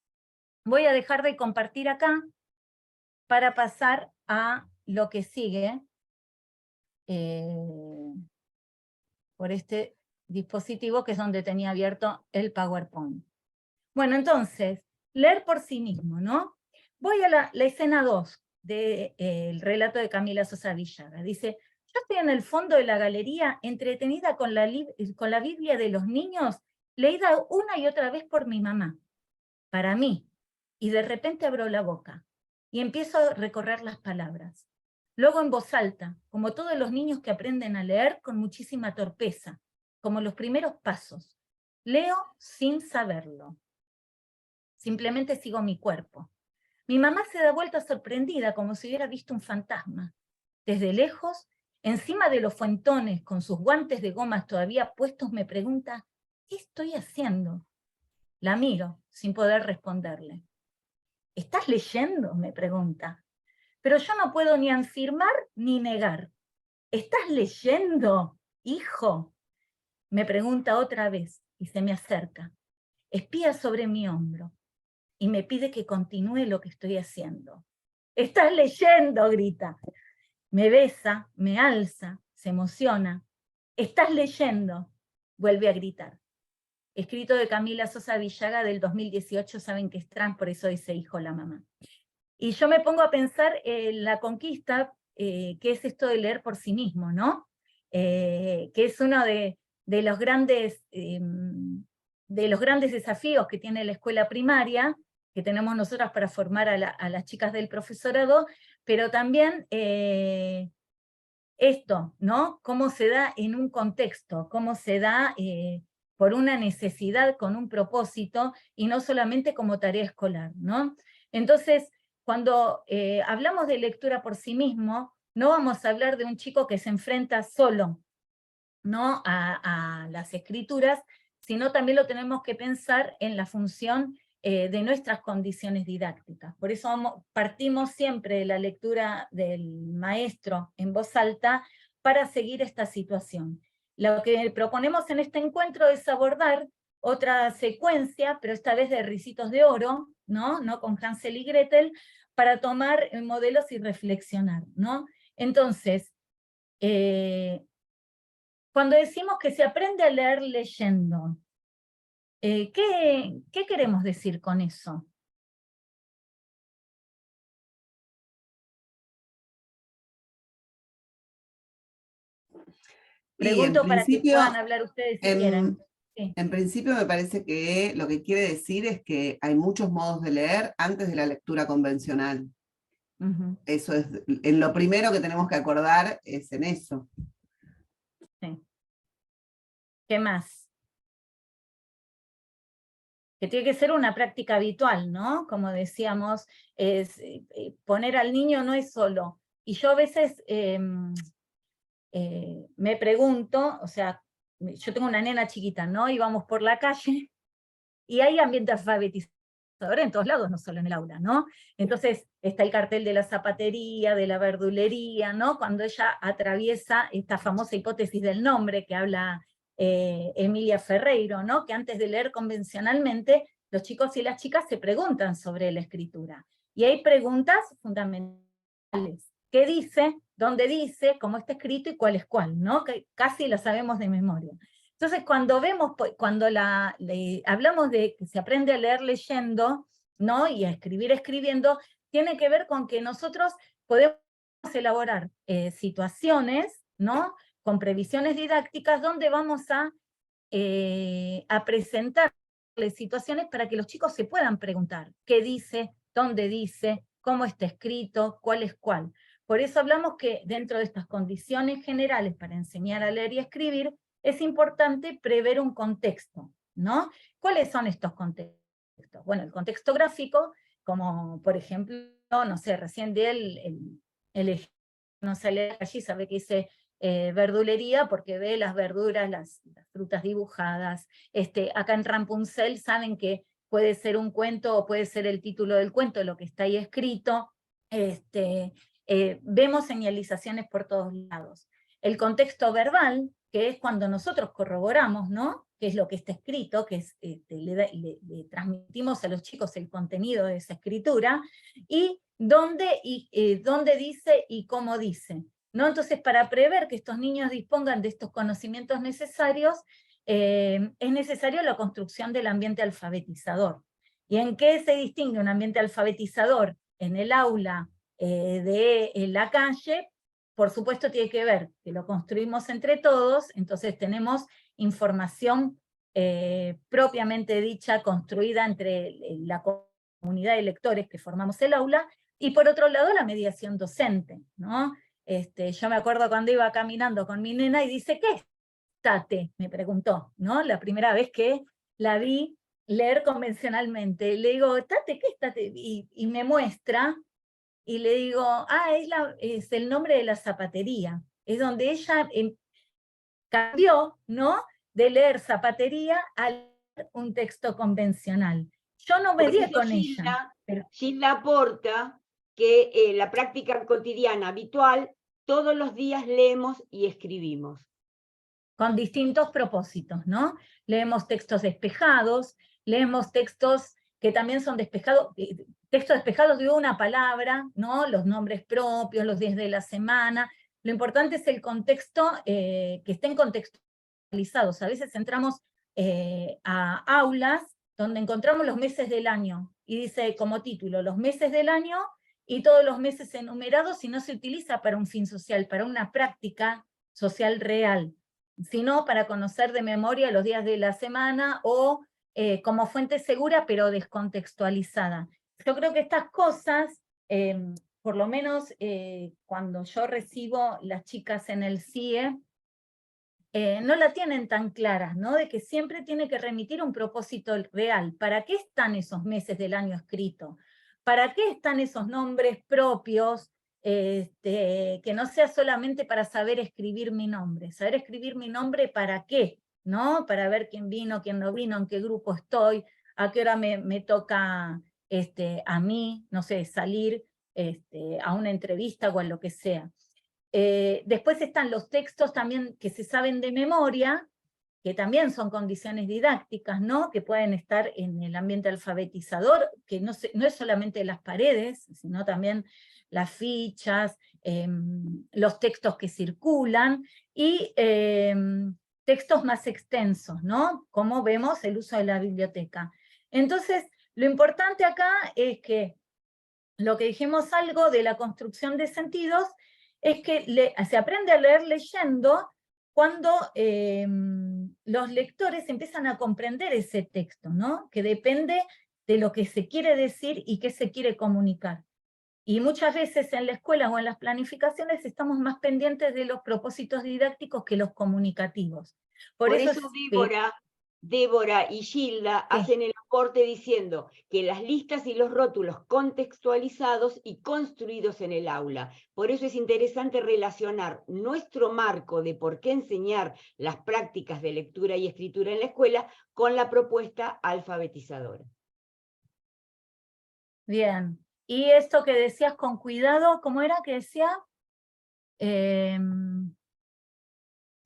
Voy a dejar de compartir acá para pasar a lo que sigue por este dispositivo, que es donde tenía abierto el PowerPoint. Bueno, entonces, leer por sí mismo, ¿no? Voy a la escena 2 del relato de Camila Sosa Villaga. Dice, yo estoy en el fondo de la galería, entretenida con la Biblia de los niños, leída una y otra vez por mi mamá, para mí, y de repente abro la boca y empiezo a recorrer las palabras. Luego en voz alta, como todos los niños que aprenden a leer con muchísima torpeza, como los primeros pasos. Leo sin saberlo. Simplemente sigo mi cuerpo. Mi mamá se da vuelta sorprendida, como si hubiera visto un fantasma. Desde lejos, encima de los fuentones, con sus guantes de gomas todavía puestos, me pregunta, ¿qué estoy haciendo? La miro, sin poder responderle. ¿Estás leyendo?, me pregunta. Pero yo no puedo ni afirmar ni negar. ¿Estás leyendo, hijo?, me pregunta otra vez y se me acerca. Espía sobre mi hombro y me pide que continúe lo que estoy haciendo. ¡Estás leyendo!, grita. Me besa, me alza, se emociona. ¡Estás leyendo!, vuelve a gritar. Escrito de Camila Sosa Villaga del 2018, saben que es trans, por eso dice hijo la mamá. Y yo me pongo a pensar en la conquista, que es esto de leer por sí mismo, ¿no? Que es uno de los grandes desafíos que tiene la escuela primaria, que tenemos nosotras para formar a las chicas del profesorado, pero también esto, ¿no? Cómo se da en un contexto, cómo se da por una necesidad, con un propósito, y no solamente como tarea escolar, ¿no? Entonces, cuando hablamos de lectura por sí mismo, no vamos a hablar de un chico que se enfrenta solo, ¿no?, a las escrituras, sino también lo tenemos que pensar en la función de nuestras condiciones didácticas. Por eso partimos siempre de la lectura del maestro en voz alta para seguir esta situación. Lo que proponemos en este encuentro es abordar otra secuencia, pero esta vez de Ricitos de Oro, ¿no? No con Hansel y Gretel, para tomar modelos y reflexionar, ¿no? Entonces, cuando decimos que se aprende a leer leyendo, ¿qué queremos decir con eso? Pregunto para que puedan hablar ustedes si quieren. Sí. En principio me parece que lo que quiere decir es que hay muchos modos de leer antes de la lectura convencional. Eso es, en lo primero que tenemos que acordar es en eso. Sí. ¿Qué más? Que tiene que ser una práctica habitual, ¿no? Como decíamos, poner al niño no es solo. Y yo a veces me pregunto, o sea, yo tengo una nena chiquita, ¿no? Y vamos por la calle, y hay ambiente alfabetizador en todos lados, no solo en el aula, ¿no? Entonces está el cartel de la zapatería, de la verdulería, ¿no? Cuando ella atraviesa esta famosa hipótesis del nombre que habla Emilia Ferreiro, ¿no? Que antes de leer convencionalmente, los chicos y las chicas se preguntan sobre la escritura. Y hay preguntas fundamentales. ¿Qué dice? ¿Dónde dice? ¿Cómo está escrito? ¿Y cuál es cuál? ¿No? Que casi la sabemos de memoria. Entonces, cuando hablamos de que se aprende a leer leyendo, ¿no?, y a escribir escribiendo, tiene que ver con que nosotros podemos elaborar situaciones, ¿no?, con previsiones didácticas, donde vamos a presentarles situaciones para que los chicos se puedan preguntar qué dice, dónde dice, cómo está escrito, cuál es cuál. Por eso hablamos que dentro de estas condiciones generales para enseñar a leer y escribir, es importante prever un contexto, ¿no? ¿Cuáles son estos contextos? contextos. Bueno, el contexto gráfico, como por ejemplo, no sé, recién de el ejemplo, no sale allí, sabe que dice verdulería, porque ve las verduras, las frutas dibujadas. Acá en Rapunzel saben que puede ser un cuento o puede ser el título del cuento, lo que está ahí escrito. Vemos señalizaciones por todos lados. El contexto verbal, que es cuando nosotros corroboramos, ¿no? Qué es lo que está escrito, que es, le transmitimos a los chicos el contenido de esa escritura, y dónde dice y cómo dice, ¿no? Entonces, para prever que estos niños dispongan de estos conocimientos necesarios, es necesario la construcción del ambiente alfabetizador. ¿Y en qué se distingue un ambiente alfabetizador? En el aula de la calle, por supuesto tiene que ver que lo construimos entre todos, entonces tenemos información propiamente dicha, construida entre la comunidad de lectores que formamos el aula, y por otro lado la mediación docente, ¿no? Yo me acuerdo cuando iba caminando con mi nena y dice, ¿qué es Tate? Me preguntó, ¿no? La primera vez que la vi leer convencionalmente. Le digo, Tate, ¿qué es Tate? Y me muestra, y le digo, es el nombre de la zapatería. Es donde ella cambió, ¿no? De leer zapatería a leer un texto convencional. Yo no medié con ella. Gilda aporta que la práctica cotidiana habitual, todos los días leemos y escribimos. Con distintos propósitos, ¿no? Leemos textos despejados, leemos textos que también son despejados, textos despejados de una palabra, ¿no? Los nombres propios, los días de la semana. Lo importante es el contexto, que estén contextualizados. A veces entramos a aulas donde encontramos los meses del año, y dice como título, los meses del año, y todos los meses enumerados, y no se utiliza para un fin social, para una práctica social real, sino para conocer de memoria los días de la semana, o como fuente segura, pero descontextualizada. Yo creo que estas cosas, por lo menos cuando yo recibo las chicas en el CIE, no la tienen tan claras, ¿no? De que siempre tiene que remitir un propósito real. ¿Para qué están esos meses del año escritos? ¿Para qué están esos nombres propios? Que no sea solamente para saber escribir mi nombre. Saber escribir mi nombre, ¿para qué? ¿No? Para ver quién vino, quién no vino, en qué grupo estoy, a qué hora me toca a mí, no sé, salir a una entrevista o a lo que sea. Después están los textos también que se saben de memoria, que también son condiciones didácticas, ¿no? Que pueden estar en el ambiente alfabetizador, que no es solamente las paredes, sino también las fichas, los textos que circulan, y textos más extensos, ¿no? Como vemos el uso de la biblioteca. Entonces, lo importante acá es que lo que dijimos algo de la construcción de sentidos, es que se aprende a leer leyendo cuando los lectores empiezan a comprender ese texto, ¿no? Que depende de lo que se quiere decir y qué se quiere comunicar. Y muchas veces en la escuela o en las planificaciones estamos más pendientes de los propósitos didácticos que los comunicativos. Por eso Débora y Gilda hacen el aporte diciendo que las listas y los rótulos contextualizados y construidos en el aula. Por eso es interesante relacionar nuestro marco de por qué enseñar las prácticas de lectura y escritura en la escuela con la propuesta alfabetizadora. Bien. Y esto que decías con cuidado, ¿cómo era que decía?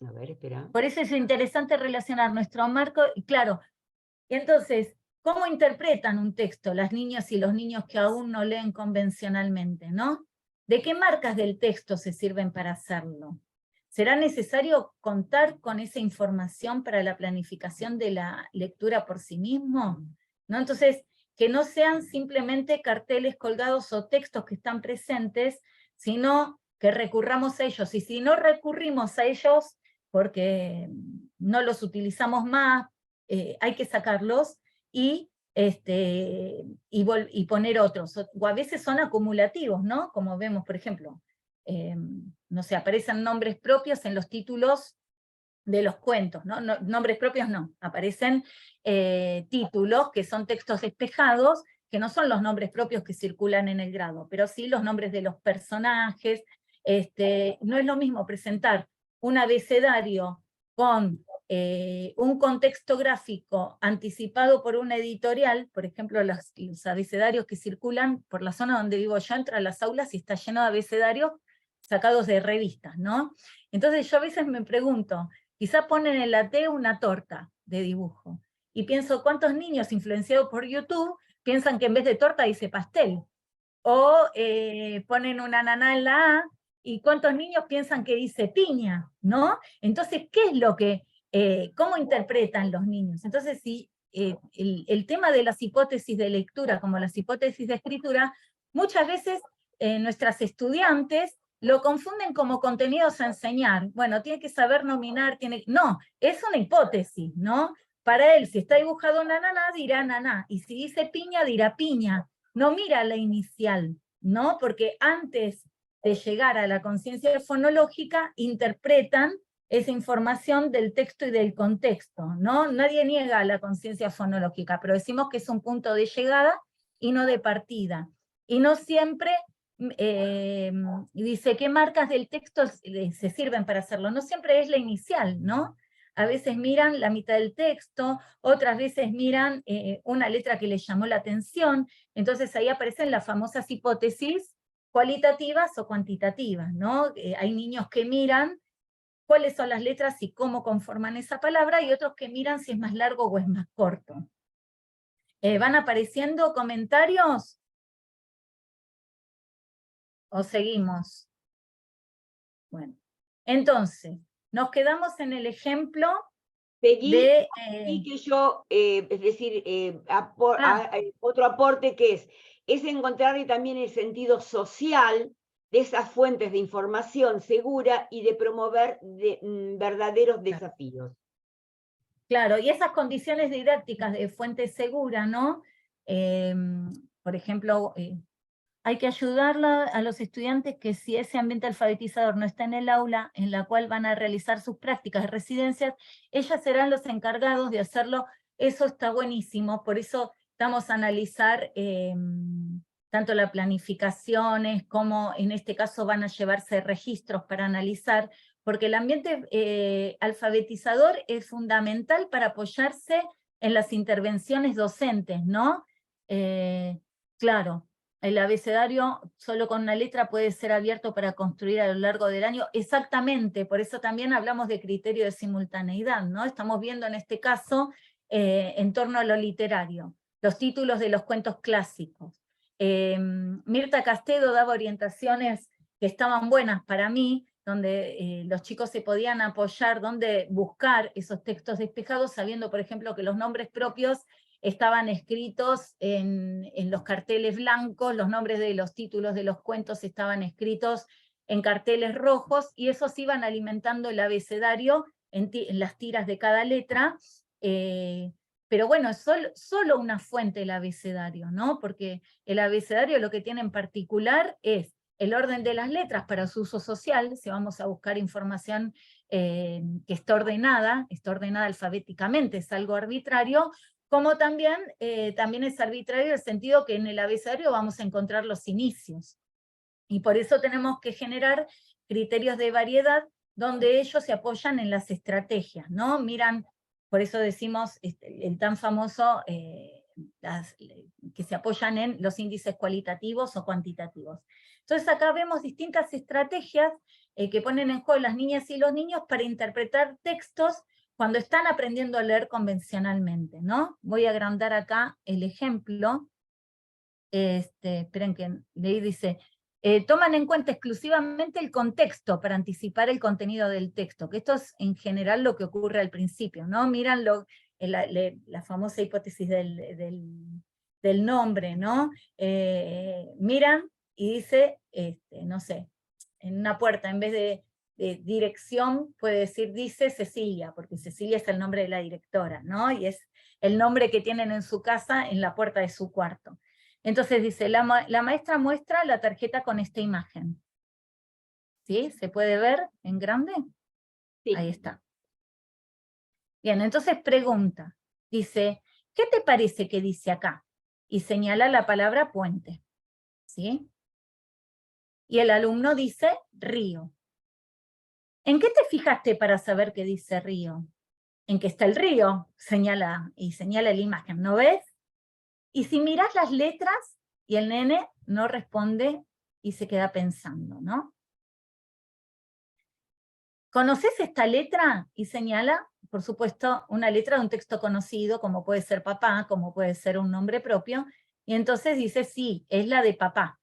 A ver, espera. Por eso es interesante relacionar nuestro marco, y claro, y entonces, ¿cómo interpretan un texto las niñas y los niños que aún no leen convencionalmente, ¿no? ¿De qué marcas del texto se sirven para hacerlo? ¿Será necesario contar con esa información para la planificación de la lectura por sí mismo? ¿No? Entonces, que no sean simplemente carteles colgados o textos que están presentes, sino que recurramos a ellos. Y si no recurrimos a ellos, porque no los utilizamos más, hay que sacarlos y poner otros. O a veces son acumulativos, ¿no? Como vemos, por ejemplo, no sé, aparecen nombres propios en los títulos de los cuentos, ¿no? Nombres propios no, aparecen títulos que son textos despejados, que no son los nombres propios que circulan en el grado, pero sí los nombres de los personajes. No es lo mismo presentar un abecedario con un contexto gráfico anticipado por una editorial, por ejemplo, los abecedarios que circulan por la zona donde vivo yo, entra a las aulas y está lleno de abecedarios sacados de revistas, ¿no? Entonces yo a veces me pregunto, quizá ponen en la T una torta de dibujo, y pienso, ¿cuántos niños influenciados por YouTube piensan que en vez de torta dice pastel? O ponen una ananá en la A, y cuántos niños piensan que dice piña, ¿no? Entonces, ¿qué es lo que, cómo interpretan los niños? Entonces, si el tema de las hipótesis de lectura, como las hipótesis de escritura, muchas veces nuestras estudiantes lo confunden como contenidos a enseñar. Bueno, tiene que saber nominar, no, es una hipótesis, ¿no? Para él, si está dibujado una naná, dirá naná, y si dice piña, dirá piña. No mira la inicial, ¿no? Porque antes de llegar a la conciencia fonológica, interpretan esa información del texto y del contexto, ¿no? Nadie niega la conciencia fonológica, pero decimos que es un punto de llegada y no de partida. Y no siempre dice qué marcas del texto se sirven para hacerlo. No siempre es la inicial, ¿no? A veces miran la mitad del texto, otras veces miran una letra que les llamó la atención, entonces ahí aparecen las famosas hipótesis cualitativas o cuantitativas, ¿no? Hay niños que miran cuáles son las letras y cómo conforman esa palabra, y otros que miran si es más largo o es más corto. ¿Van apareciendo comentarios? ¿O seguimos? Bueno, entonces, nos quedamos en el ejemplo de... Y que yo, es decir, otro aporte que es encontrarle también el sentido social de esas fuentes de información segura y de promover verdaderos desafíos. Claro, y esas condiciones didácticas de fuente segura, ¿no? Por ejemplo, hay que ayudarla a los estudiantes que si ese ambiente alfabetizador no está en el aula, en la cual van a realizar sus prácticas de residencias, ellas serán los encargados de hacerlo. Eso está buenísimo, por eso vamos a analizar tanto las planificaciones como en este caso van a llevarse registros para analizar, porque el ambiente alfabetizador es fundamental para apoyarse en las intervenciones docentes, ¿no? Claro. El abecedario solo con una letra puede ser abierto para construir a lo largo del año. Exactamente, por eso también hablamos de criterio de simultaneidad, ¿no? Estamos viendo en este caso en torno a lo literario, los títulos de los cuentos clásicos. Mirta Castedo daba orientaciones que estaban buenas para mí, donde los chicos se podían apoyar, donde buscar esos textos despejados, sabiendo, por ejemplo, que los nombres propios estaban escritos en los carteles blancos, los nombres de los títulos de los cuentos estaban escritos en carteles rojos, y esos iban alimentando el abecedario en las tiras de cada letra, pero bueno, es solo una fuente el abecedario, ¿no? Porque el abecedario lo que tiene en particular es el orden de las letras para su uso social, si vamos a buscar información que está ordenada alfabéticamente, es algo arbitrario, como también es arbitrario el sentido que en el abecedario vamos a encontrar los inicios. Y por eso tenemos que generar criterios de variedad donde ellos se apoyan en las estrategias, ¿no? Miran, por eso decimos el tan famoso, que se apoyan en los índices cualitativos o cuantitativos. Entonces acá vemos distintas estrategias que ponen en juego las niñas y los niños para interpretar textos cuando están aprendiendo a leer convencionalmente, ¿no? Voy a agrandar acá el ejemplo. Esperen que leí, dice, toman en cuenta exclusivamente el contexto para anticipar el contenido del texto, que esto es en general lo que ocurre al principio, ¿no? Miran la famosa hipótesis del nombre, ¿no? Miran y dice, no sé, en una puerta, en vez de dirección, puede decir, dice Cecilia, porque Cecilia es el nombre de la directora, ¿no? Y es el nombre que tienen en su casa, en la puerta de su cuarto. Entonces dice, la maestra muestra la tarjeta con esta imagen. ¿Sí? ¿Se puede ver en grande? Sí. Ahí está. Bien, entonces pregunta, dice, ¿qué te parece que dice acá? Y señala la palabra puente, ¿sí? Y el alumno dice río. ¿En qué te fijaste para saber qué dice río? En que está el río, señala la imagen, ¿no ves? Y si mirás las letras, y el nene no responde y se queda pensando, ¿no? ¿Conoces esta letra? Y señala, por supuesto, una letra de un texto conocido, como puede ser papá, como puede ser un nombre propio, y entonces dice, sí, es la de papá,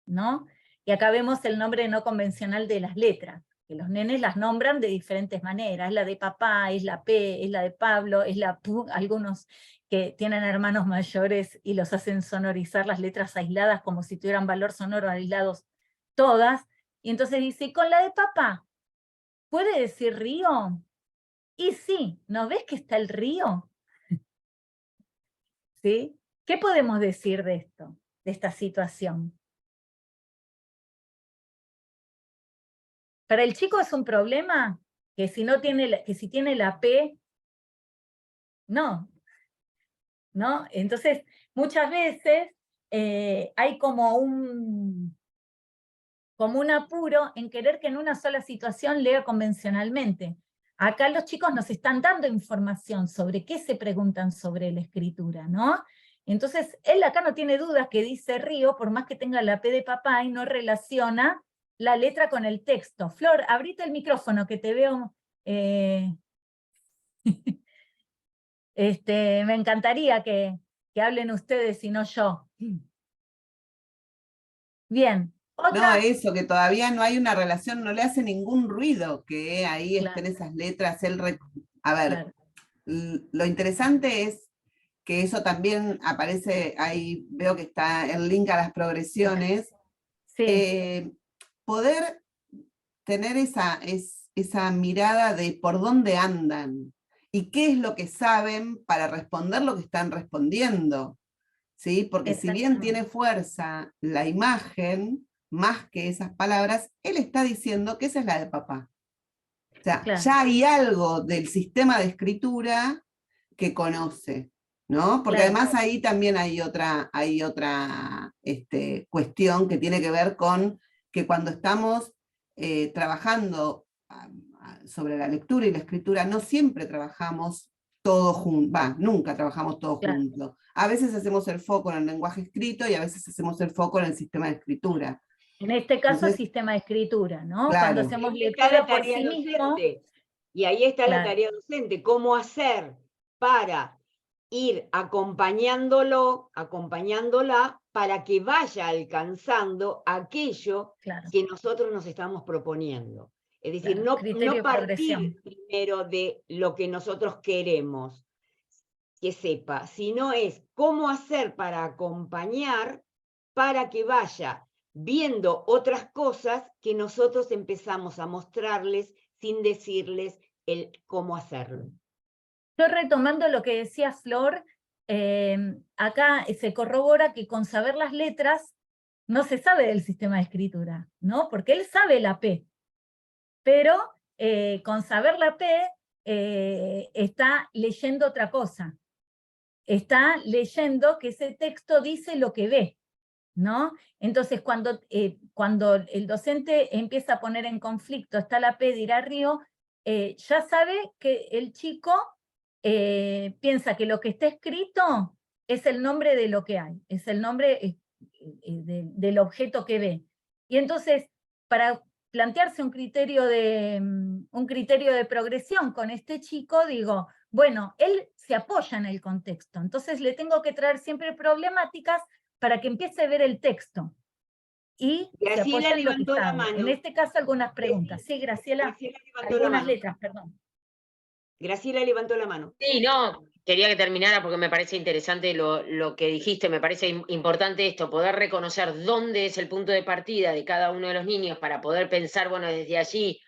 ¿no? Y acá vemos el nombre no convencional de las letras, que los nenes las nombran de diferentes maneras, es la de papá, es la P, es la de Pablo, es la P, algunos que tienen hermanos mayores y los hacen sonorizar las letras aisladas como si tuvieran valor sonoro aislados todas, y entonces dice, con la de papá, ¿puede decir río? Y sí, ¿no ves que está el río? ¿Sí? ¿Qué podemos decir de esto, de esta situación? Para el chico es un problema que si no tiene que si tiene la P, no, ¿no? Entonces, muchas veces hay como un apuro en querer que en una sola situación lea convencionalmente. Acá los chicos nos están dando información sobre qué se preguntan sobre la escritura, ¿no? Entonces, él acá no tiene dudas que dice río, por más que tenga la P de papá y no relaciona la letra con el texto. Flor, abrite el micrófono que te veo. Me encantaría que hablen ustedes y no yo. Bien. No, eso, que todavía no hay una relación, no le hace ningún ruido que ahí estén esas letras. A ver, Claro. Lo interesante es que eso también aparece, ahí veo que está el link a las progresiones. Sí. Poder tener esa mirada de por dónde andan y qué es lo que saben para responder lo que están respondiendo, ¿sí? Porque si bien tiene fuerza la imagen, más que esas palabras, él está diciendo que esa es la de papá. O sea, Claro. ya hay algo del sistema de escritura que conoce, ¿no? Porque Claro. además ahí también hay otra cuestión que tiene que ver con que cuando estamos trabajando sobre la lectura y la escritura, no siempre trabajamos todos juntos, nunca trabajamos todos juntos. A veces hacemos el foco en el lenguaje escrito y a veces hacemos el foco en el sistema de escritura. En este caso, Entonces, sistema de escritura, ¿no? Claro. Cuando hacemos Ahí está lectura la por tarea sí mismo. docente. Y ahí está la Claro. tarea docente, cómo hacer para ir acompañándola para que vaya alcanzando aquello Claro. que nosotros nos estamos proponiendo. Es decir, Claro, criterio de no partir progresión. primero de lo que nosotros queremos que sepa, sino es cómo hacer para acompañar para que vaya viendo otras cosas que nosotros empezamos a mostrarles sin decirles el cómo hacerlo. Yo retomando lo que decía Flor, acá se corrobora que con saber las letras no se sabe del sistema de escritura, ¿no? Porque él sabe la P, pero con saber la P está leyendo otra cosa. Está leyendo que ese texto dice lo que ve, ¿no? Entonces, cuando el docente empieza a poner en conflicto, está la P, dirá Río, ya sabe que el chico piensa que lo que está escrito es el nombre de lo que hay, es el nombre del objeto que ve. Y entonces, para plantearse un criterio de progresión con este chico, digo, bueno, él se apoya en el contexto, entonces le tengo que traer siempre problemáticas para que empiece a ver el texto. Y se apoya en lo que sabe. En este caso, algunas preguntas. Sí, Graciela, algunas letras, perdón. Graciela levantó la mano. Sí, no, quería que terminara porque me parece interesante lo que dijiste, me parece importante esto, poder reconocer dónde es el punto de partida de cada uno de los niños para poder pensar, bueno, desde allí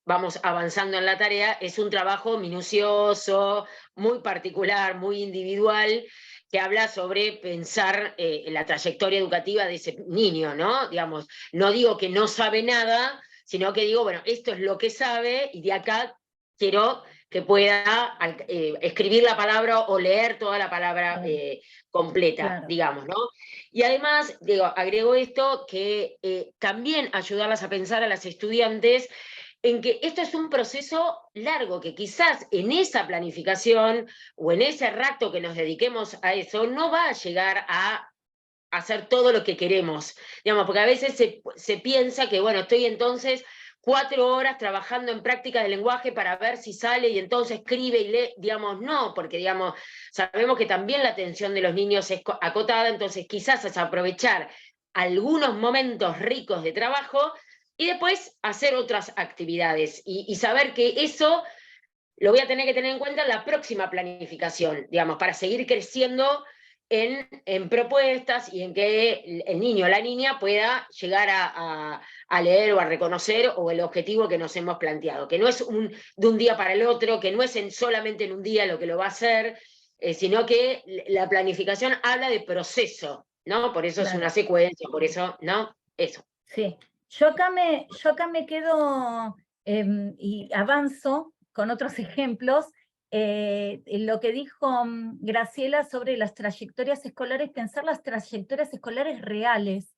vamos avanzando en la tarea, es un trabajo minucioso, muy particular, muy individual, que habla sobre pensar la trayectoria educativa de ese niño, ¿no? Digamos, no digo que no sabe nada, sino que digo, bueno, esto es lo que sabe y de acá quiero que pueda escribir la palabra o leer toda la palabra completa, Claro. digamos, ¿no? Y además, agrego esto, que también ayudarlas a pensar a las estudiantes en que esto es un proceso largo, que quizás en esa planificación o en ese rato que nos dediquemos a eso, no va a llegar a hacer todo lo que queremos, digamos, porque a veces se piensa que, bueno, estoy entonces 4 horas trabajando en práctica de lenguaje para ver si sale y entonces escribe y lee, digamos, no, porque, digamos, sabemos que también la atención de los niños es acotada, entonces quizás es aprovechar algunos momentos ricos de trabajo y después hacer otras actividades y saber que eso lo voy a tener que tener en cuenta en la próxima planificación, digamos, para seguir creciendo en propuestas y en que el niño o la niña pueda llegar a leer o a reconocer o el objetivo que nos hemos planteado, que no es de un día para el otro, que no es solamente en un día lo que lo va a hacer, sino que la planificación habla de proceso, ¿no? Por eso es una secuencia, por eso, ¿no? Eso. Sí, yo acá me quedo y avanzo con otros ejemplos. Lo que dijo Graciela sobre las trayectorias escolares, pensar las trayectorias escolares reales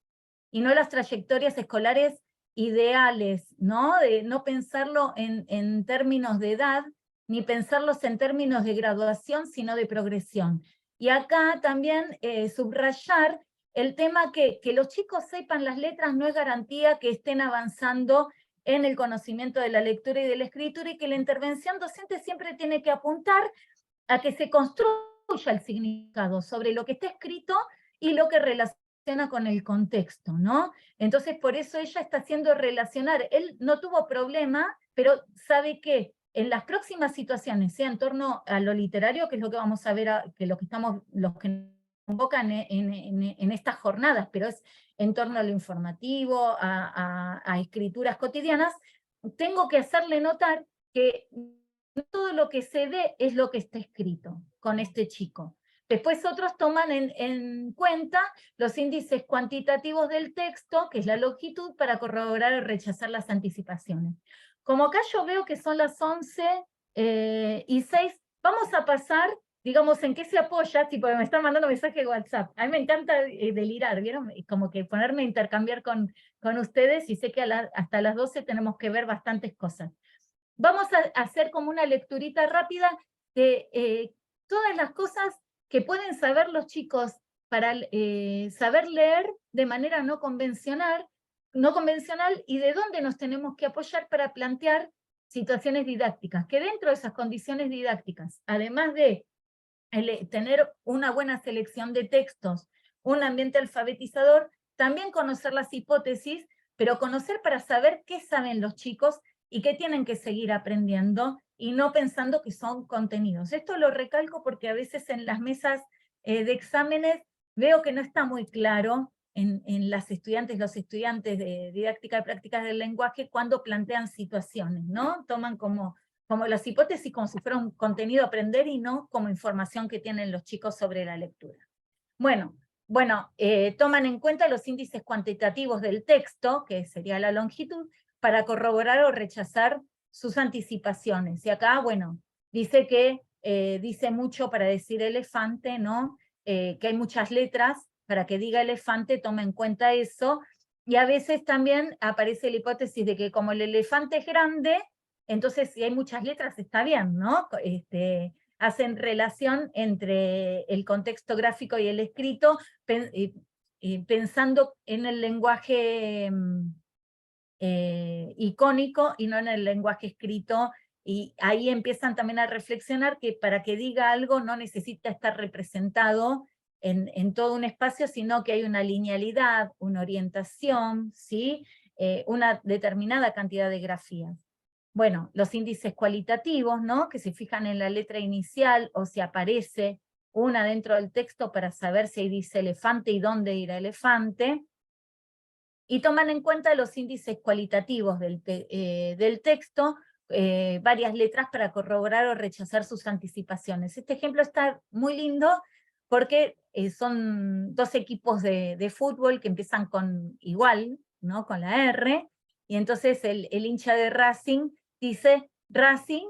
y no las trayectorias escolares ideales, ¿no? No pensarlo en términos de edad, ni pensarlos en términos de graduación, sino de progresión. Y acá también subrayar el tema que los chicos sepan las letras no es garantía que estén avanzando en el conocimiento de la lectura y de la escritura, y que la intervención docente siempre tiene que apuntar a que se construya el significado sobre lo que está escrito y lo que relaciona con el contexto, ¿no? Entonces, por eso ella está haciendo relacionar. Él no tuvo problema, pero sabe que en las próximas situaciones, sea en torno a lo literario, que es lo que vamos a ver, que los que convocan en estas jornadas, pero es en torno a lo informativo, a escrituras cotidianas, tengo que hacerle notar que no todo lo que se ve es lo que está escrito con este chico. Después otros toman en cuenta los índices cuantitativos del texto, que es la longitud, para corroborar o rechazar las anticipaciones. Como acá yo veo que son las 11:06, vamos a pasar, digamos, en qué se apoya, tipo, me están mandando mensaje de WhatsApp. A mí me encanta delirar, ¿vieron? Como que ponerme a intercambiar con ustedes, y sé que hasta las 12 tenemos que ver bastantes cosas. Vamos a hacer como una lecturita rápida de todas las cosas que pueden saber los chicos para saber leer de manera no convencional, y de dónde nos tenemos que apoyar para plantear situaciones didácticas, que dentro de esas condiciones didácticas, además de tener una buena selección de textos, un ambiente alfabetizador, también conocer las hipótesis, pero conocer para saber qué saben los chicos y qué tienen que seguir aprendiendo, y no pensando que son contenidos. Esto lo recalco porque a veces en las mesas de exámenes veo que no está muy claro en los estudiantes de didáctica de prácticas del lenguaje cuando plantean situaciones, ¿no? Toman como las hipótesis como si fuera un contenido a aprender y no como información que tienen los chicos sobre la lectura. Bueno, toman en cuenta los índices cuantitativos del texto, que sería la longitud, para corroborar o rechazar sus anticipaciones. Y acá, bueno, dice que dice mucho para decir elefante, ¿no? Que hay muchas letras, para que diga elefante, toma en cuenta eso, y a veces también aparece la hipótesis de que como el elefante es grande, entonces si hay muchas letras está bien, ¿no? Hacen relación entre el contexto gráfico y el escrito, pensando en el lenguaje icónico y no en el lenguaje escrito, y ahí empiezan también a reflexionar que para que diga algo no necesita estar representado en todo un espacio, sino que hay una linealidad, una orientación, ¿sí? Una determinada cantidad de grafías. Bueno, los índices cualitativos, ¿no? Que se fijan en la letra inicial o si aparece una dentro del texto para saber si ahí dice elefante y dónde irá elefante. Y toman en cuenta los índices cualitativos del texto, varias letras para corroborar o rechazar sus anticipaciones. Este ejemplo está muy lindo porque son 2 equipos de fútbol que empiezan con igual, ¿no? Con la R, y entonces el hincha de Racing dice Racing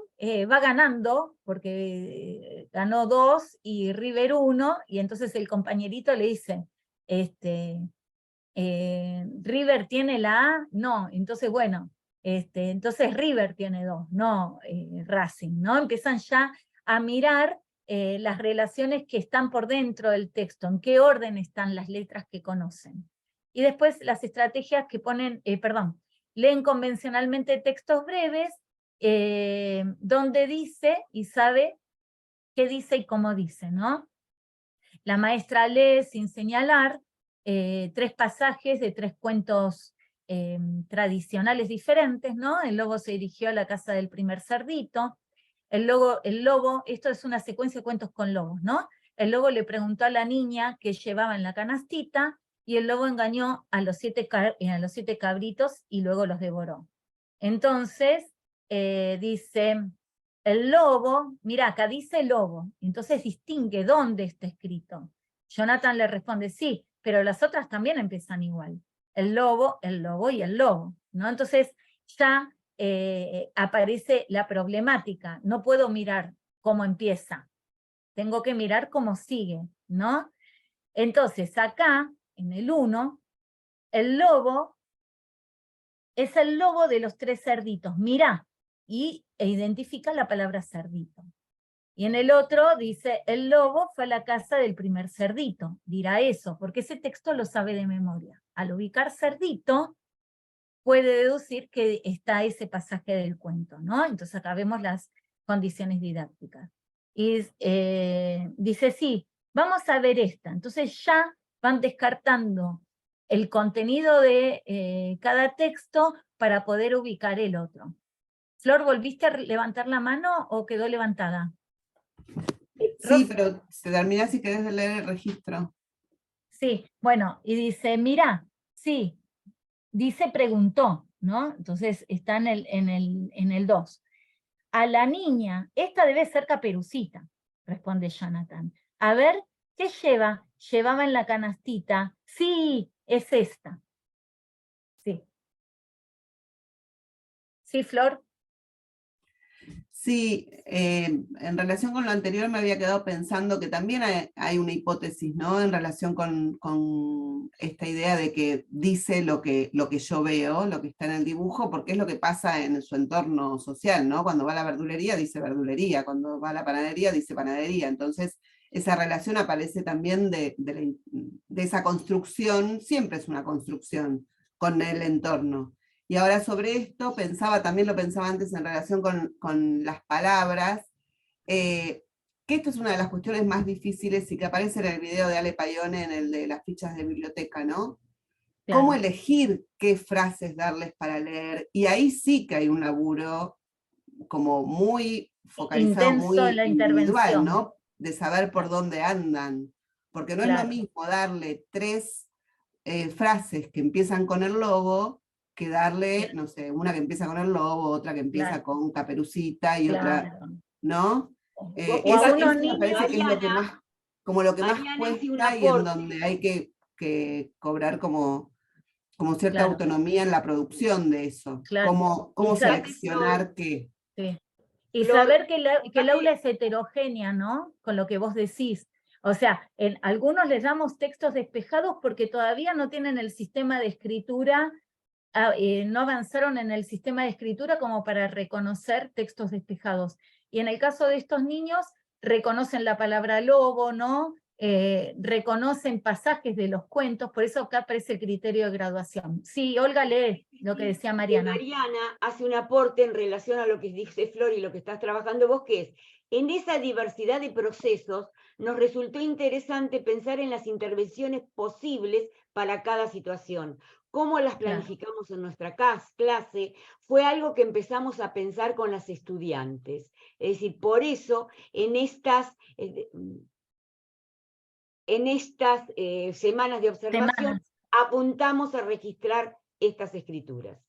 va ganando, porque ganó 2 y River 1, y entonces el compañerito le dice, River tiene la A, no, entonces bueno, entonces River tiene 2, no Racing, ¿no? Empiezan ya a mirar las relaciones que están por dentro del texto, en qué orden están las letras que conocen. Y después las estrategias que ponen, leen convencionalmente textos breves, donde dice y sabe qué dice y cómo dice, ¿no? La maestra lee sin señalar 3 pasajes de 3 cuentos tradicionales diferentes, ¿no? El lobo se dirigió a la casa del primer cerdito. El lobo, esto es una secuencia de cuentos con lobos, ¿no? El lobo le preguntó a la niña qué llevaba en la canastita, y el lobo engañó a los 7 cabritos y luego los devoró. Entonces, dice, el lobo, mira, acá dice lobo, entonces distingue dónde está escrito. Jonathan le responde, sí, pero las otras también empiezan igual. El lobo y el lobo, ¿no? Entonces ya aparece la problemática, no puedo mirar cómo empieza, tengo que mirar cómo sigue, ¿no? Entonces acá, en el 1, el lobo es el lobo de los 3 cerditos, mirá, e identifica la palabra cerdito. Y en el otro dice, el lobo fue a la casa del primer cerdito, dirá eso, porque ese texto lo sabe de memoria. Al ubicar cerdito, puede deducir que está ese pasaje del cuento, ¿no? Entonces acá vemos las condiciones didácticas. Y dice, sí, vamos a ver esta. Entonces ya van descartando el contenido de cada texto para poder ubicar el otro. Flor, ¿volviste a levantar la mano o quedó levantada? Sí, pero se termina si querés leer el registro. Sí, bueno, y dice, mira, sí, dice preguntó, ¿no? Entonces está en el 2. A la niña, esta debe ser Caperucita, responde Jonathan. A ver, ¿qué lleva? Llevaba en la canastita. Sí, es esta. Sí. ¿Sí, Flor? Sí, en relación con lo anterior me había quedado pensando que también hay una hipótesis, ¿no? En relación con esta idea de que dice lo que yo veo, lo que está en el dibujo, porque es lo que pasa en su entorno social, ¿no? Cuando va a la verdulería dice verdulería, cuando va a la panadería dice panadería, entonces esa relación aparece también de esa construcción, siempre es una construcción con el entorno. Y ahora sobre esto, también lo pensaba antes en relación con las palabras, que esto es una de las cuestiones más difíciles y que aparece en el video de Ale Payone, en el de las fichas de biblioteca, ¿no? Claro. Cómo elegir qué frases darles para leer, y ahí sí que hay un laburo como muy focalizado, intenso, muy la individual, ¿no? De saber por dónde andan, porque no es lo mismo darle 3 frases que empiezan con el lobo, que darle, no sé, una que empieza con el lobo, otra que empieza con Caperucita y otra, ¿no? Eso me parece que es lo que más, como lo que más cuesta y en donde hay que cobrar como cierta autonomía en la producción de eso. Cómo seleccionar qué. Sí. Y saber que el aula es heterogénea, ¿no? Con lo que vos decís. O sea, en algunos les damos textos despejados porque todavía no tienen el sistema de escritura, no avanzaron en el sistema de escritura como para reconocer textos despejados. Y en el caso de estos niños, reconocen la palabra lobo, ¿no? Reconocen pasajes de los cuentos, por eso acá aparece el criterio de graduación. Sí, Olga, lee lo que decía Mariana. Mariana hace un aporte en relación a lo que dice Flor y lo que estás trabajando vos, que es, en esa diversidad de procesos, nos resultó interesante pensar en las intervenciones posibles para cada situación. Cómo las planificamos en nuestra clase, fue algo que empezamos a pensar con las estudiantes. Es decir, por eso, en estas semanas de observación, apuntamos a registrar estas escrituras.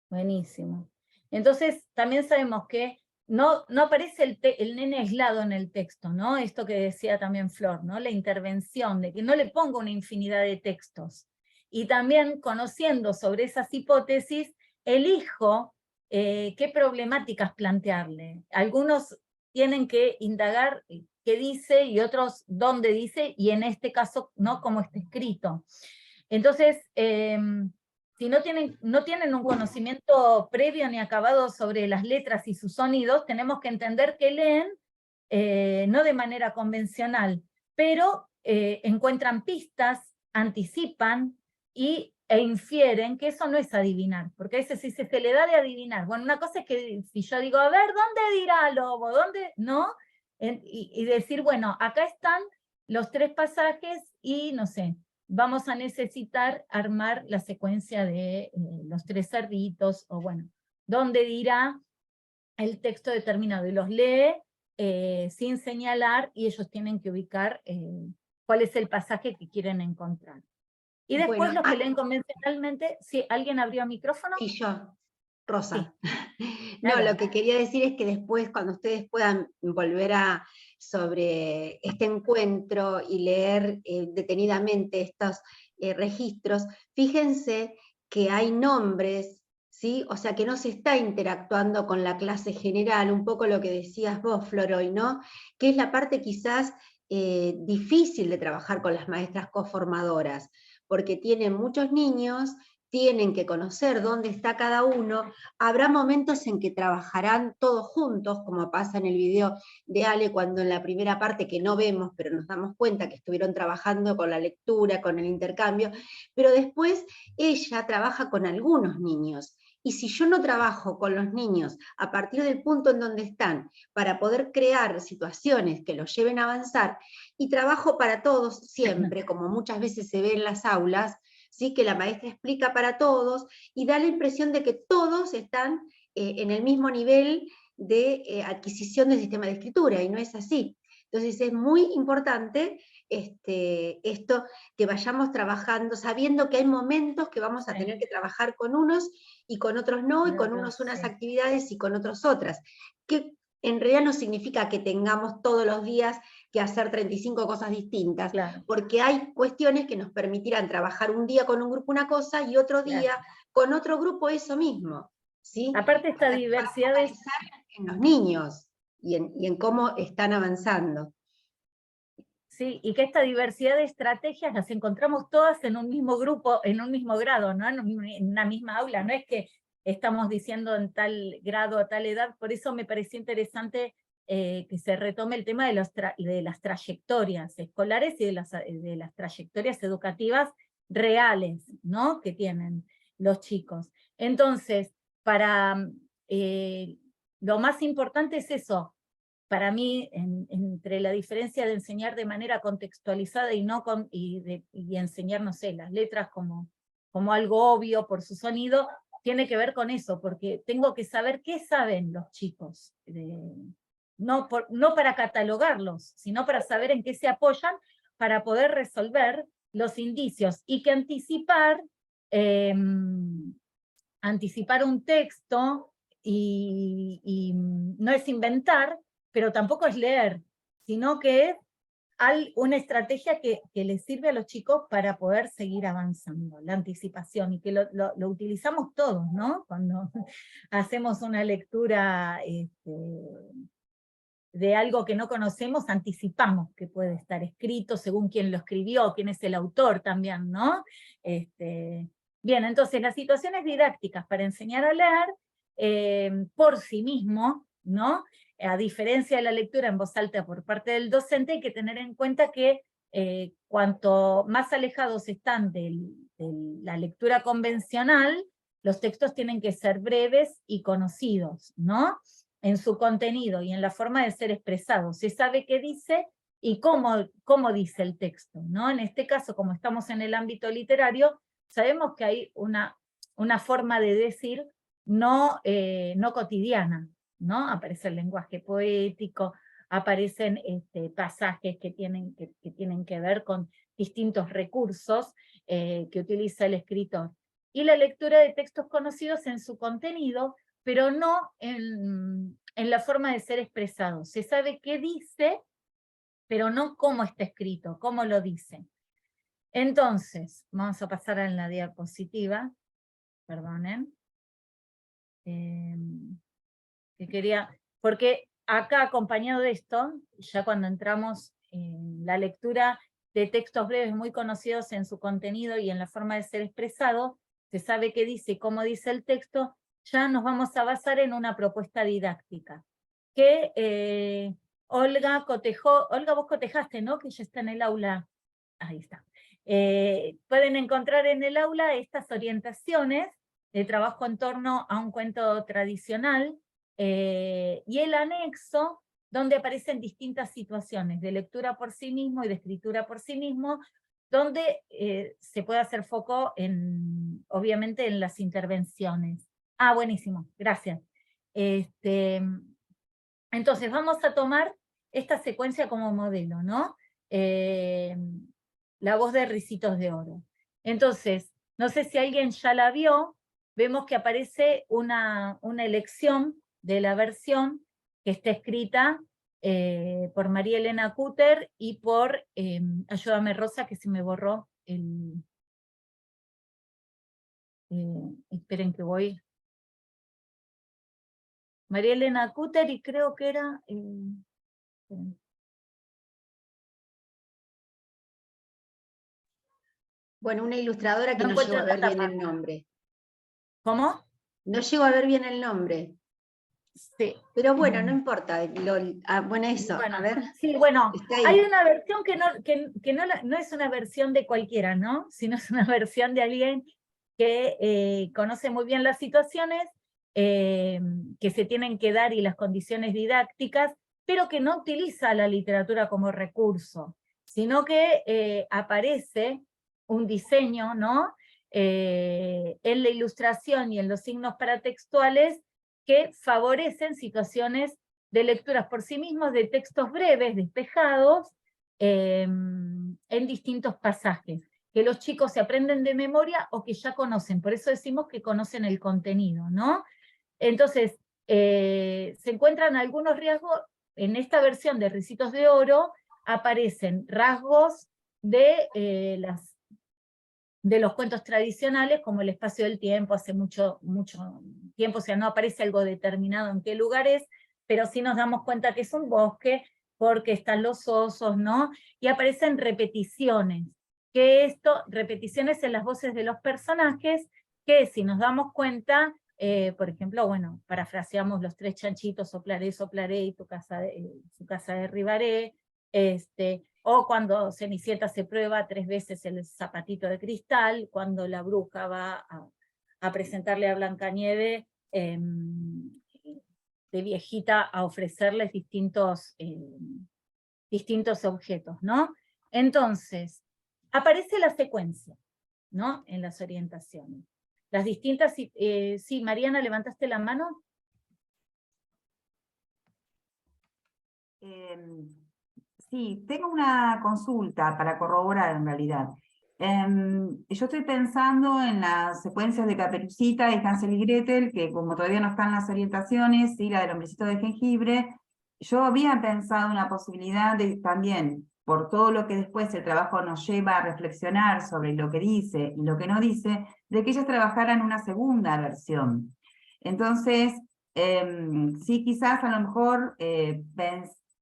Buenísimo. Entonces, también sabemos que no aparece el nene aislado en el texto, ¿no? Esto que decía también Flor, ¿no? La intervención, de que no le ponga una infinidad de textos. Y también, conociendo sobre esas hipótesis, elijo qué problemáticas plantearle. Algunos tienen que indagar qué dice y otros dónde dice, y en este caso, ¿no?, cómo está escrito. Entonces, si no tienen un conocimiento previo ni acabado sobre las letras y sus sonidos, tenemos que entender que leen, no de manera convencional, pero encuentran pistas, anticipan e infieren que eso no es adivinar, porque a veces si se le da de adivinar. Bueno, una cosa es que si yo digo, a ver, ¿dónde dirá Lobo? ¿Dónde? ¿No? Y decir, bueno, acá están los 3 pasajes y, no sé, vamos a necesitar armar la secuencia de los 3 cerditos, o bueno, ¿dónde dirá el texto determinado? Y los lee sin señalar, y ellos tienen que ubicar cuál es el pasaje que quieren encontrar. Y después Bueno, los que leen convencionalmente, ¿sí? ¿Alguien abrió micrófono? y yo, Rosa. Sí. No, Claro. lo que quería decir es que después, cuando ustedes puedan volver sobre este encuentro y leer detenidamente estos registros, fíjense que hay nombres, ¿sí? O sea, que no se está interactuando con la clase general, un poco lo que decías vos, Floroy, ¿no? Que es la parte quizás difícil de trabajar con las maestras coformadoras, porque tienen muchos niños, tienen que conocer dónde está cada uno. Habrá momentos en que trabajarán todos juntos, como pasa en el video de Ale, cuando en la primera parte, que no vemos, pero nos damos cuenta que estuvieron trabajando con la lectura, con el intercambio, pero después ella trabaja con algunos niños. Y si yo no trabajo con los niños a partir del punto en donde están, para poder crear situaciones que los lleven a avanzar, y trabajo para todos siempre, como muchas veces se ve en las aulas, ¿sí? Que la maestra explica para todos, y da la impresión de que todos están en el mismo nivel de adquisición del sistema de escritura, y no es así. Entonces es muy importante esto, que vayamos trabajando, sabiendo que hay momentos que vamos a tener que trabajar con unos y con otros no, y con unos unas actividades y con otros otras, que en realidad no significa que tengamos todos los días que hacer 35 cosas distintas, Claro. porque hay cuestiones que nos permitirán trabajar un día con un grupo una cosa y otro día con otro grupo eso mismo, ¿sí? Aparte esta diversidad de... en los niños y en cómo están avanzando. Sí, y que esta diversidad de estrategias las encontramos todas en un mismo grupo, en un mismo grado, ¿no? En una misma aula, no es que estamos diciendo en tal grado, a tal edad. Por eso me pareció interesante que se retome el tema de las trayectorias escolares y de las trayectorias educativas reales, ¿no?, que tienen los chicos. Entonces, lo más importante es eso. Para mí, entre la diferencia de enseñar de manera contextualizada y enseñar, no sé, las letras como algo obvio por su sonido, tiene que ver con eso, porque tengo que saber qué saben los chicos, no para catalogarlos, sino para saber en qué se apoyan para poder resolver los indicios, y que anticipar un texto y no es inventar, pero tampoco es leer, sino que es una estrategia que les sirve a los chicos para poder seguir avanzando, la anticipación, y que lo utilizamos todos, ¿no? Cuando hacemos una lectura de algo que no conocemos, anticipamos que puede estar escrito según quién lo escribió, quién es el autor también, ¿no? Bien, entonces las situaciones didácticas para enseñar a leer por sí mismo, ¿no? A diferencia de la lectura en voz alta por parte del docente, hay que tener en cuenta que cuanto más alejados están de la lectura convencional, los textos tienen que ser breves y conocidos, ¿no?, en su contenido y en la forma de ser expresado. Se sabe qué dice y cómo dice el texto, ¿no? En este caso, como estamos en el ámbito literario, sabemos que hay una forma de decir no cotidiana, ¿no? Aparece el lenguaje poético, aparecen pasajes que tienen que ver con distintos recursos que utiliza el escritor. Y la lectura de textos conocidos en su contenido, pero no en la forma de ser expresado. Se sabe qué dice, pero no cómo está escrito, cómo lo dice. Entonces, vamos a pasar a la diapositiva, perdonen. que quería, porque acá acompañado de esto, ya cuando entramos en la lectura de textos breves muy conocidos en su contenido y en la forma de ser expresado, se sabe qué dice y cómo dice el texto, ya nos vamos a basar en una propuesta didáctica, que Olga cotejó, Olga vos cotejaste, ¿no? Que ya está en el aula, ahí está. Pueden encontrar en el aula estas orientaciones de trabajo en torno a un cuento tradicional, y el anexo, donde aparecen distintas situaciones de lectura por sí mismo y de escritura por sí mismo, donde se puede hacer foco obviamente en las intervenciones. Ah, buenísimo, gracias. Entonces vamos a tomar esta secuencia como modelo, ¿no? La voz de Ricitos de Oro. Entonces, no sé si alguien ya la vio, vemos que aparece una elección de la versión que está escrita por María Elena Cutter y por, ayúdame Rosa, que se me borró el... esperen que voy... María Elena Cutter y creo que era... Bueno, una ilustradora que no no encuentro llego a ver la bien tapa. el nombre. ¿Cómo? No llego a ver bien el nombre. Sí. Pero bueno, no importa. Bueno, eso, Bueno, a ver. sí, bueno, Está ahí. hay una versión que no es una versión de cualquiera, ¿no? Sino es una versión de alguien que conoce muy bien las situaciones que se tienen que dar y las condiciones didácticas, pero que no utiliza la literatura como recurso, sino que aparece un diseño, ¿no? En la ilustración y en los signos paratextuales que favorecen situaciones de lecturas por sí mismos, de textos breves, despejados, en distintos pasajes, que los chicos se aprenden de memoria o que ya conocen, por eso decimos que conocen el contenido, ¿no? Entonces, se encuentran algunos rasgos, en esta versión de Ricitos de Oro, aparecen rasgos de los cuentos tradicionales, como el espacio del tiempo, hace mucho tiempo, o sea, no aparece algo determinado en qué lugar es, pero sí nos damos cuenta que es un bosque, porque están los osos, ¿no? Y aparecen repeticiones, repeticiones en las voces de los personajes, que si nos damos cuenta, por ejemplo, bueno, parafraseamos los tres chanchitos, soplaré, soplaré, y su casa derribaré, o cuando Cenicienta se prueba 3 veces el zapatito de cristal, cuando la bruja va a presentarle a Blancanieves de viejita a ofrecerles distintos objetos, ¿no? Entonces, aparece la secuencia, ¿no? En las orientaciones. Las distintas, sí, Mariana, ¿levantaste la mano? Sí, tengo una consulta para corroborar en realidad. Yo estoy pensando en las secuencias de Caperucita y Hansel y Gretel, que como todavía no están las orientaciones, y la del hombrecito de jengibre, yo había pensado una posibilidad de también, por todo lo que después el trabajo nos lleva a reflexionar sobre lo que dice y lo que no dice, de que ellas trabajaran una segunda versión. Entonces, sí, quizás a lo mejor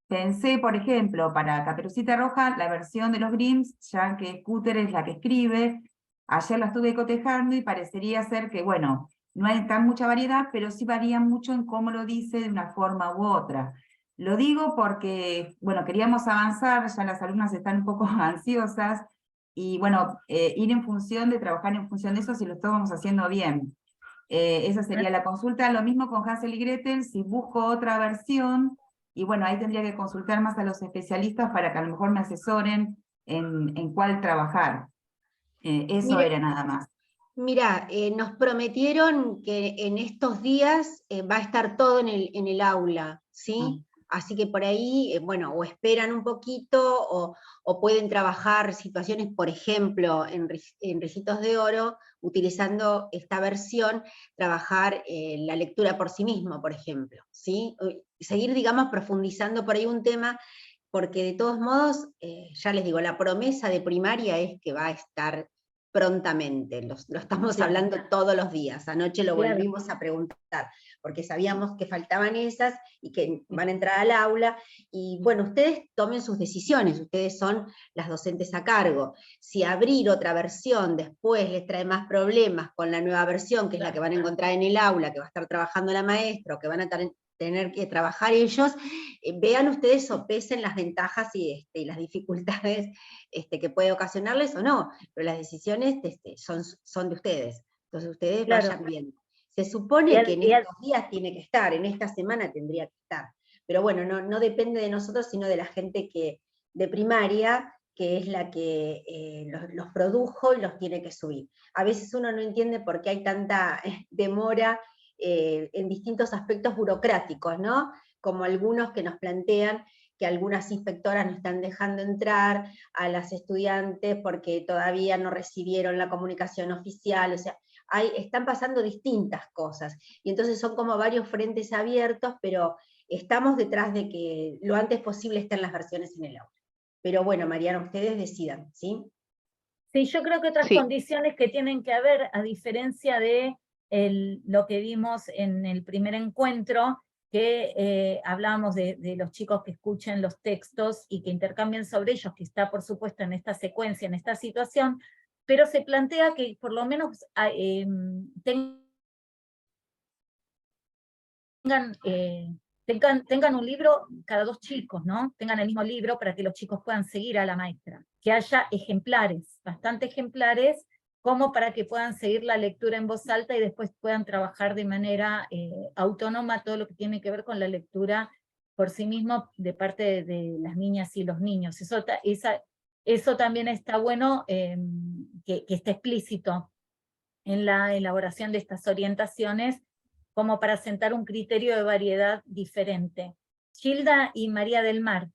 pensé, por ejemplo, para Caperucita Roja, la versión de los Grimms, ya que Cutter es la que escribe. Ayer la estuve cotejando y parecería ser que, bueno, no hay tan mucha variedad, pero sí varía mucho en cómo lo dice de una forma u otra. Lo digo porque, bueno, queríamos avanzar, ya las alumnas están un poco ansiosas, y bueno, ir en función de, trabajar en función de eso si lo estamos haciendo bien. Esa sería la consulta. Lo mismo con Hansel y Gretel, si busco otra versión, y bueno, ahí tendría que consultar más a los especialistas para que a lo mejor me asesoren en cuál trabajar. Eso era nada más. Mira, nos prometieron que en estos días va a estar todo en el aula, ¿sí? Así que por ahí, bueno, o esperan un poquito o pueden trabajar situaciones, por ejemplo, en Ricitos de Oro, utilizando esta versión, trabajar la lectura por sí mismo, por ejemplo, ¿sí? Seguir, digamos, profundizando por ahí un tema, porque de todos modos, ya les digo, la promesa de primaria es que va a estar prontamente, lo estamos hablando todos los días, anoche lo Claro. volvimos a preguntar, porque sabíamos que faltaban esas y que van a entrar al aula, y bueno, ustedes tomen sus decisiones, ustedes son las docentes a cargo. Si abrir otra versión después les trae más problemas con la nueva versión, que es la que van a encontrar en el aula, que va a estar trabajando la maestra, o que van a tener que trabajar ellos, vean ustedes o pesen las ventajas y las dificultades que puede ocasionarles o no, pero las decisiones son de ustedes, entonces ustedes Claro. vayan viendo. Se supone que en estos días tiene que estar, en esta semana tendría que estar, pero bueno, no depende de nosotros, sino de la gente de primaria, que es la que los produjo y los tiene que subir. A veces uno no entiende por qué hay tanta demora en distintos aspectos burocráticos, ¿no? Como algunos que nos plantean que algunas inspectoras no están dejando entrar a las estudiantes porque todavía no recibieron la comunicación oficial, o sea, están pasando distintas cosas, y entonces son como varios frentes abiertos, pero estamos detrás de que lo antes posible estén las versiones en el aula. Pero bueno, Mariana, ustedes decidan, ¿sí? Sí, yo creo que otras condiciones que tienen que haber, a diferencia de lo que vimos en el primer encuentro, que hablábamos de los chicos que escuchen los textos y que intercambien sobre ellos, que está por supuesto en esta secuencia, en esta situación, pero se plantea que por lo menos tengan un libro cada 2 chicos, ¿no? Tengan el mismo libro para que los chicos puedan seguir a la maestra. Que haya ejemplares, bastante ejemplares, como para que puedan seguir la lectura en voz alta y después puedan trabajar de manera autónoma todo lo que tiene que ver con la lectura por sí mismo de parte de las niñas y los niños. Eso también está bueno que esté explícito en la elaboración de estas orientaciones, como para sentar un criterio de variedad diferente. Gilda y María del Mar,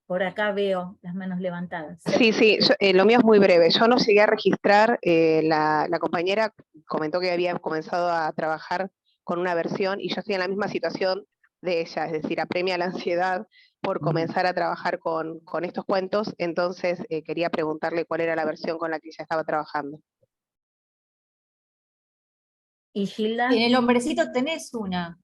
por acá veo las manos levantadas. Sí, lo mío es muy breve. Yo no llegué a registrar, la compañera comentó que había comenzado a trabajar con una versión y yo estoy en la misma situación de ella, es decir, apremia la ansiedad por comenzar a trabajar con estos cuentos, entonces quería preguntarle cuál era la versión con la que ella estaba trabajando. ¿Y Gilda? En El Hombrecito tenés una.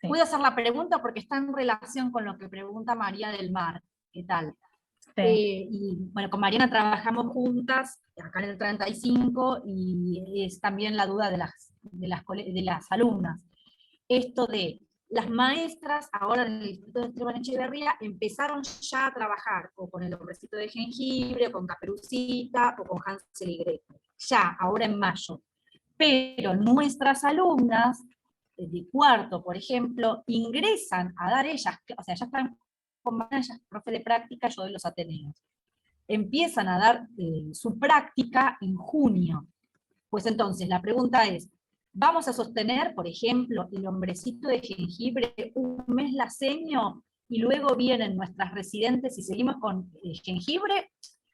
Pude hacer la pregunta porque está en relación con lo que pregunta María del Mar. ¿Qué tal? Sí. Y bueno, con Mariana trabajamos juntas, acá en el 35, y es también la duda de las alumnas. Esto de las maestras, ahora en el Instituto de Esteban Echeverría, empezaron ya a trabajar o con El Hombrecito de Jengibre, o con Caperucita, o con Hansel y Gretel. Ya, ahora en mayo. Pero nuestras alumnas de cuarto, por ejemplo, ingresan a dar ellas, o sea, ya están con ellas, profe de práctica, yo de los Ateneos. Empiezan a dar su práctica en junio. Pues entonces, la pregunta es, ¿vamos a sostener, por ejemplo, El Hombrecito de Jengibre un mes laseño y luego vienen nuestras residentes y seguimos con Jengibre?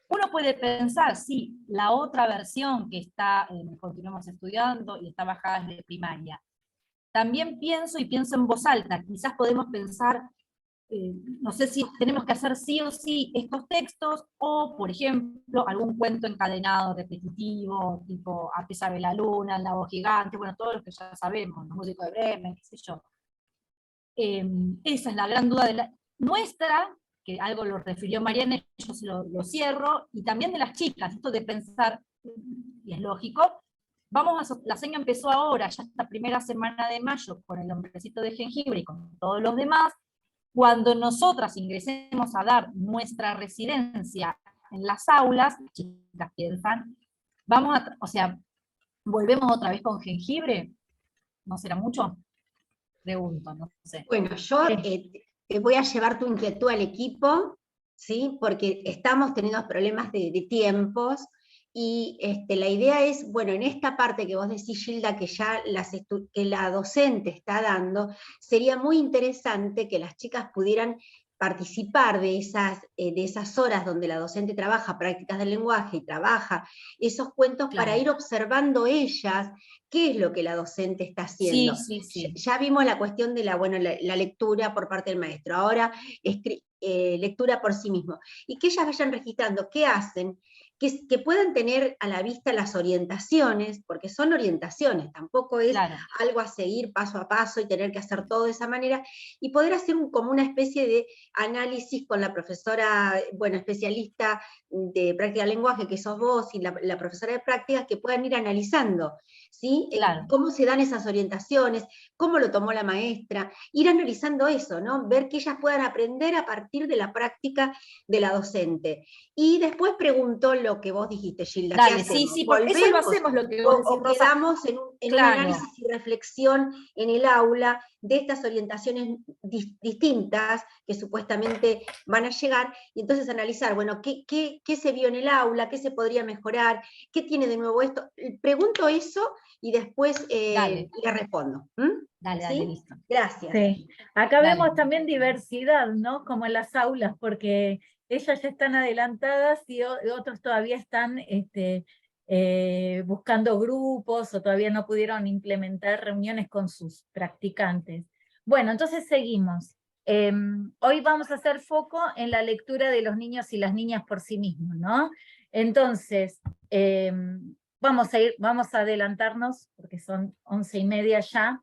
Uno puede pensar, sí, la otra versión que está, continuamos estudiando y está bajada desde primaria. También pienso en voz alta, quizás podemos pensar, no sé si tenemos que hacer sí o sí estos textos, o por ejemplo, algún cuento encadenado, repetitivo, tipo A pesar de la luna, El Nabo Gigante, bueno, todos los que ya sabemos, Los Músicos de Bremen, qué sé yo. Esa es la gran duda de nuestra, que algo lo refirió Mariana, yo lo cierro, y también de las chicas, esto de pensar, y es lógico, la seña empezó ahora, ya esta primera semana de mayo, con El Hombrecito de Jengibre y con todos los demás. Cuando nosotras ingresemos a dar nuestra residencia en las aulas, las chicas piensan, ¿volvemos otra vez con Jengibre? ¿No será mucho? Pregunto, no sé. Bueno, yo te voy a llevar tu inquietud al equipo, ¿sí? Porque estamos teniendo problemas de tiempos, y la idea es, bueno, en esta parte que vos decís, Gilda, que ya que la docente está dando, sería muy interesante que las chicas pudieran participar de esas horas donde la docente trabaja prácticas del lenguaje y trabaja esos cuentos para ir observando ellas qué es lo que la docente está haciendo. Sí. Ya vimos la cuestión de la lectura por parte del maestro, ahora lectura por sí mismo, y que ellas vayan registrando qué hacen, que puedan tener a la vista las orientaciones, porque son orientaciones, tampoco es algo a seguir paso a paso y tener que hacer todo de esa manera, y poder hacer como una especie de análisis con la profesora, bueno, especialista de práctica del lenguaje, que sos vos, y la profesora de prácticas, que puedan ir analizando, ¿sí? Cómo se dan esas orientaciones, cómo lo tomó la maestra, ir analizando eso, ¿no? Ver que ellas puedan aprender a partir de la práctica de la docente. Y después preguntó lo que vos dijiste, Gilda. Dale, ¿qué hacemos? sí, porque eso lo hacemos, lo que vos decís, o quedamos en un análisis y reflexión en el aula de estas orientaciones distintas que supuestamente van a llegar, y entonces analizar, bueno, ¿qué se vio en el aula? ¿Qué se podría mejorar? ¿Qué tiene de nuevo esto? Pregunto eso y después le respondo. Dale, ¿Sí? listo. Gracias. Sí. Acá vemos también diversidad, ¿no? Como en las aulas, porque ellas ya están adelantadas y otros todavía están buscando grupos o todavía no pudieron implementar reuniones con sus practicantes. Bueno, entonces seguimos. Hoy vamos a hacer foco en la lectura de los niños y las niñas por sí mismos, ¿no? Entonces, vamos a adelantarnos, porque son 11:30 ya,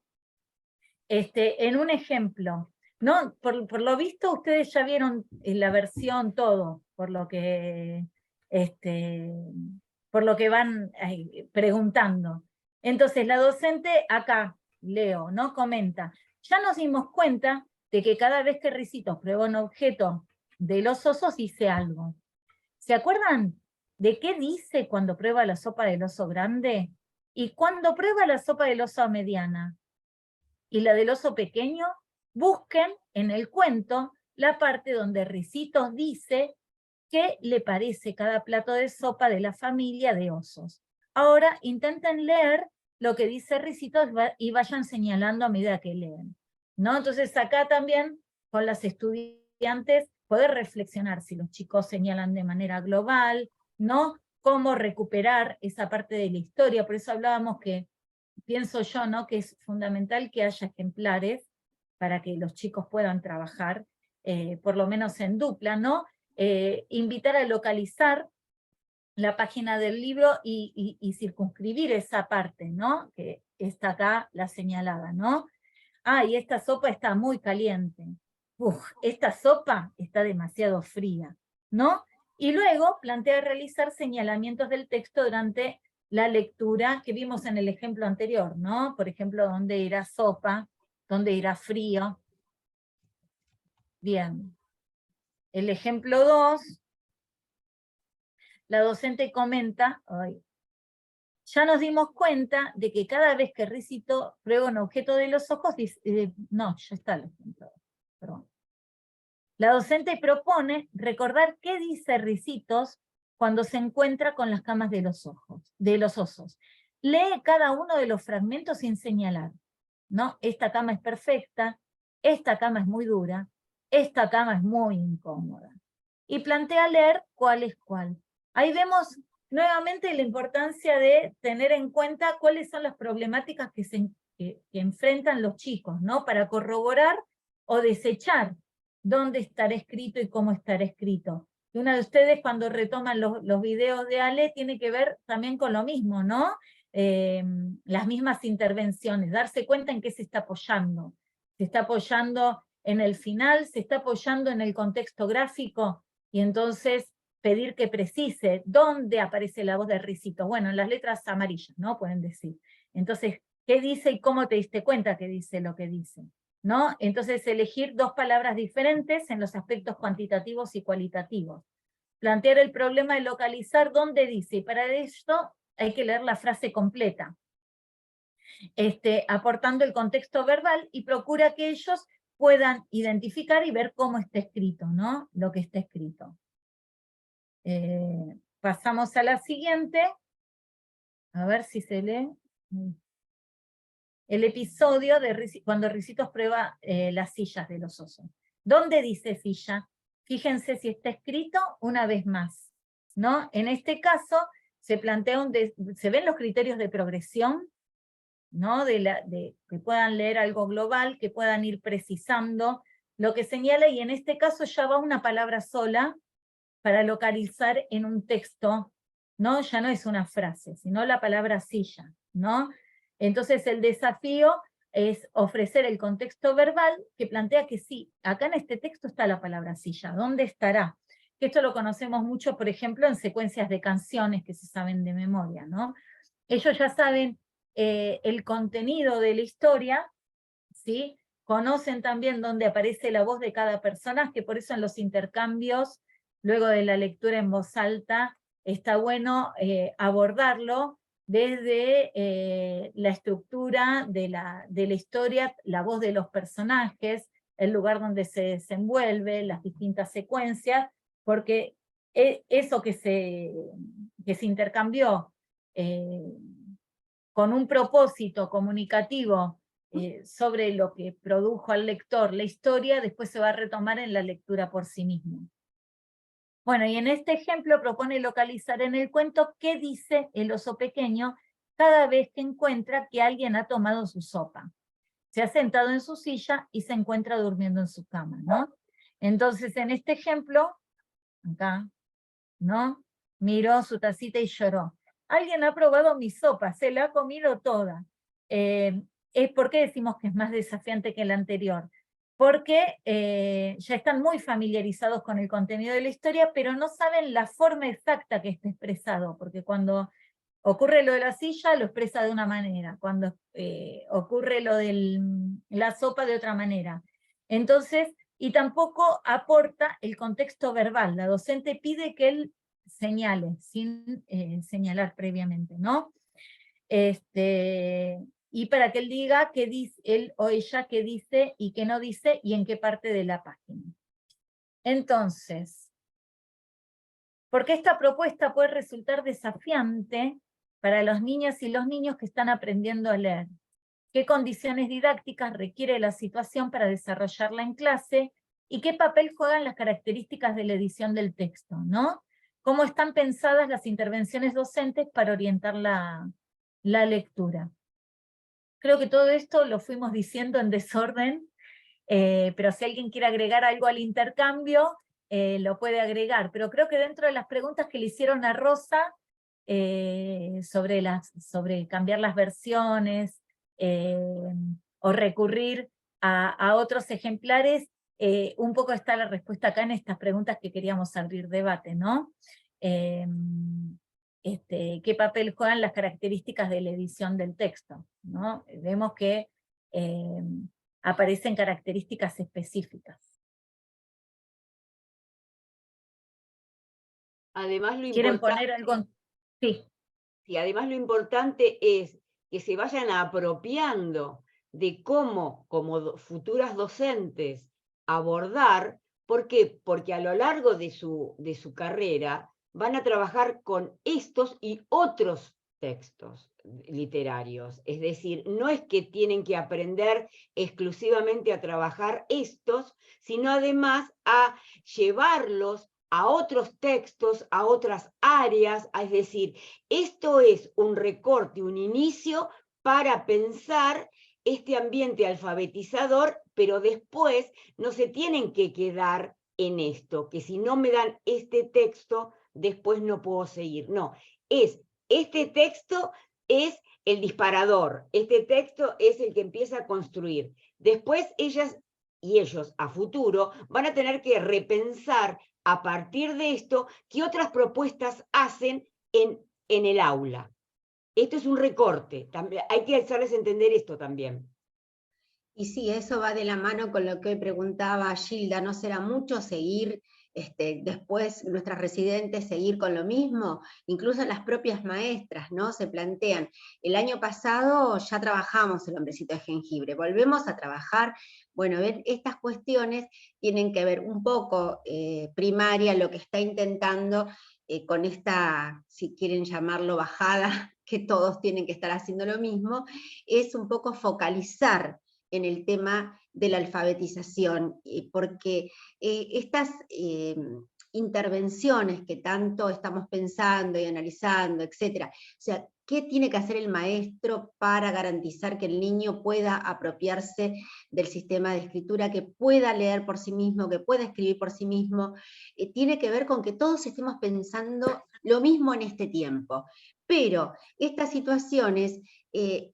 en un ejemplo, ¿no? Por lo visto ustedes ya vieron la versión todo, por lo que van preguntando. Entonces la docente acá, Leo, ¿no? Comenta, ya nos dimos cuenta de que cada vez que Ricitos prueba un objeto de los osos dice algo. ¿Se acuerdan de qué dice cuando prueba la sopa del oso grande? Y cuando prueba la sopa del oso mediana y la del oso pequeño, busquen en el cuento la parte donde Ricitos dice qué le parece cada plato de sopa de la familia de osos. Ahora intenten leer lo que dice Ricitos y vayan señalando a medida que leen, ¿no? Entonces acá también con las estudiantes poder reflexionar si los chicos señalan de manera global, ¿no? Cómo recuperar esa parte de la historia, por eso hablábamos que pienso yo, ¿no? Que es fundamental que haya ejemplares para que los chicos puedan trabajar, por lo menos en dupla, ¿no? Invitar a localizar la página del libro y circunscribir esa parte, ¿no? Que está acá la señalada, ¿no? Y esta sopa está muy caliente. Esta sopa está demasiado fría, ¿no? Y luego plantea realizar señalamientos del texto durante la lectura que vimos en el ejemplo anterior, ¿no? Por ejemplo, ¿dónde irá sopa? ¿Dónde irá frío? Bien. El ejemplo 2, la docente comenta, ya nos dimos cuenta de que cada vez que Ricito prueba un objeto de los ojos, no, ya está el ejemplo, perdón. La docente propone recordar qué dice Ricitos cuando se encuentra con las camas de los osos. Lee cada uno de los fragmentos sin señalar, ¿no? Esta cama es perfecta, esta cama es muy dura, esta cama es muy incómoda. Y plantea leer cuál es cuál. Ahí vemos nuevamente la importancia de tener en cuenta cuáles son las problemáticas que enfrentan los chicos, ¿no? Para corroborar o desechar dónde estará escrito y cómo estará escrito. Y una de ustedes cuando retoman los videos de Ale tiene que ver también con lo mismo, ¿no? Las mismas intervenciones, darse cuenta en qué se está apoyando. Se está apoyando en el final, se está apoyando en el contexto gráfico, y entonces pedir que precise dónde aparece la voz de Ricito. Bueno, en las letras amarillas, ¿no? Pueden decir. Entonces, ¿qué dice y cómo te diste cuenta que dice lo que dice? ¿No? Entonces, elegir dos palabras diferentes en los aspectos cuantitativos y cualitativos. Plantear el problema de localizar dónde dice, y para esto hay que leer la frase completa, aportando el contexto verbal, y procura que ellos puedan identificar y ver cómo está escrito, ¿no? Lo que está escrito. Pasamos a la siguiente, a ver si se lee. El episodio de cuando Ricitos prueba las sillas de los osos. ¿Dónde dice silla? Fíjense si está escrito una vez más, ¿no? En este caso se plantea se ven los criterios de progresión, ¿no? Que puedan leer algo global, que puedan ir precisando lo que señala, y en este caso ya va una palabra sola para localizar en un texto, ¿no? Ya no es una frase, sino la palabra silla, ¿no? Entonces el desafío es ofrecer el contexto verbal que plantea que sí, acá en este texto está la palabra silla, ¿dónde estará? Que esto lo conocemos mucho, por ejemplo, en secuencias de canciones que se saben de memoria, ¿no? Ellos ya saben el contenido de la historia, ¿sí? Conocen también dónde aparece la voz de cada personaje, por eso en los intercambios, luego de la lectura en voz alta, está bueno abordarlo desde la estructura de la historia, la voz de los personajes, el lugar donde se desenvuelve, las distintas secuencias, porque eso que se intercambió con un propósito comunicativo sobre lo que produjo al lector la historia, después se va a retomar en la lectura por sí mismo. Bueno, y en este ejemplo propone localizar en el cuento qué dice el oso pequeño cada vez que encuentra que alguien ha tomado su sopa. Se ha sentado en su silla y se encuentra durmiendo en su cama, ¿no? Entonces, en este ejemplo, acá, ¿no? Miró su tacita y lloró. Alguien ha probado mi sopa, se la ha comido toda. ¿Por qué decimos que es más desafiante que el anterior? Porque ya están muy familiarizados con el contenido de la historia, pero no saben la forma exacta que está expresado, porque cuando ocurre lo de la silla, lo expresa de una manera, cuando ocurre lo de la sopa, de otra manera. Entonces, y tampoco aporta el contexto verbal. La docente pide que él señale, sin señalar previamente, ¿no? Y para que él diga qué dice, él o ella qué dice y qué no dice, y en qué parte de la página. Entonces, porque esta propuesta puede resultar desafiante para los niñas y los niños que están aprendiendo a leer. ¿Qué condiciones didácticas requiere la situación para desarrollarla en clase? ¿Y qué papel juegan las características de la edición del texto, ¿no? ¿Cómo están pensadas las intervenciones docentes para orientar la lectura? Creo que todo esto lo fuimos diciendo en desorden, pero si alguien quiere agregar algo al intercambio, lo puede agregar. Pero creo que dentro de las preguntas que le hicieron a Rosa, sobre cambiar las versiones, o recurrir a otros ejemplares, un poco está la respuesta acá en estas preguntas que queríamos abrir debate, ¿no? ¿Qué papel juegan las características de la edición del texto, ¿no? Vemos que aparecen características específicas. Además, lo ¿Quieren importante, poner algo? Sí. Sí, además lo importante es que se vayan apropiando de cómo, como futuras docentes, abordar. ¿Por qué? Porque a lo largo de su carrera van a trabajar con estos y otros textos literarios. Es decir, no es que tienen que aprender exclusivamente a trabajar estos, sino además a llevarlos a otros textos, a otras áreas. Es decir, esto es un recorte, un inicio para pensar este ambiente alfabetizador, pero después no se tienen que quedar en esto, que si no me dan este texto, después no puedo seguir. No, este texto es el disparador, este texto es el que empieza a construir. Después ellas y ellos a futuro van a tener que repensar a partir de esto qué otras propuestas hacen en el aula. Esto es un recorte, hay que hacerles entender esto también. Y sí, eso va de la mano con lo que hoy preguntaba Gilda, ¿no será mucho seguir, después nuestras residentes seguir con lo mismo? Incluso las propias maestras, ¿no? Se plantean, el año pasado ya trabajamos el hombrecito de jengibre, volvemos a trabajar. Bueno, estas cuestiones tienen que ver un poco primaria, lo que está intentando con esta, si quieren llamarlo bajada, que todos tienen que estar haciendo lo mismo, es un poco focalizar en el tema de la alfabetización, porque estas intervenciones que tanto estamos pensando y analizando, etcétera, o sea, ¿qué tiene que hacer el maestro para garantizar que el niño pueda apropiarse del sistema de escritura, que pueda leer por sí mismo, que pueda escribir por sí mismo? Tiene que ver con que todos estemos pensando lo mismo en este tiempo. Pero estas situaciones,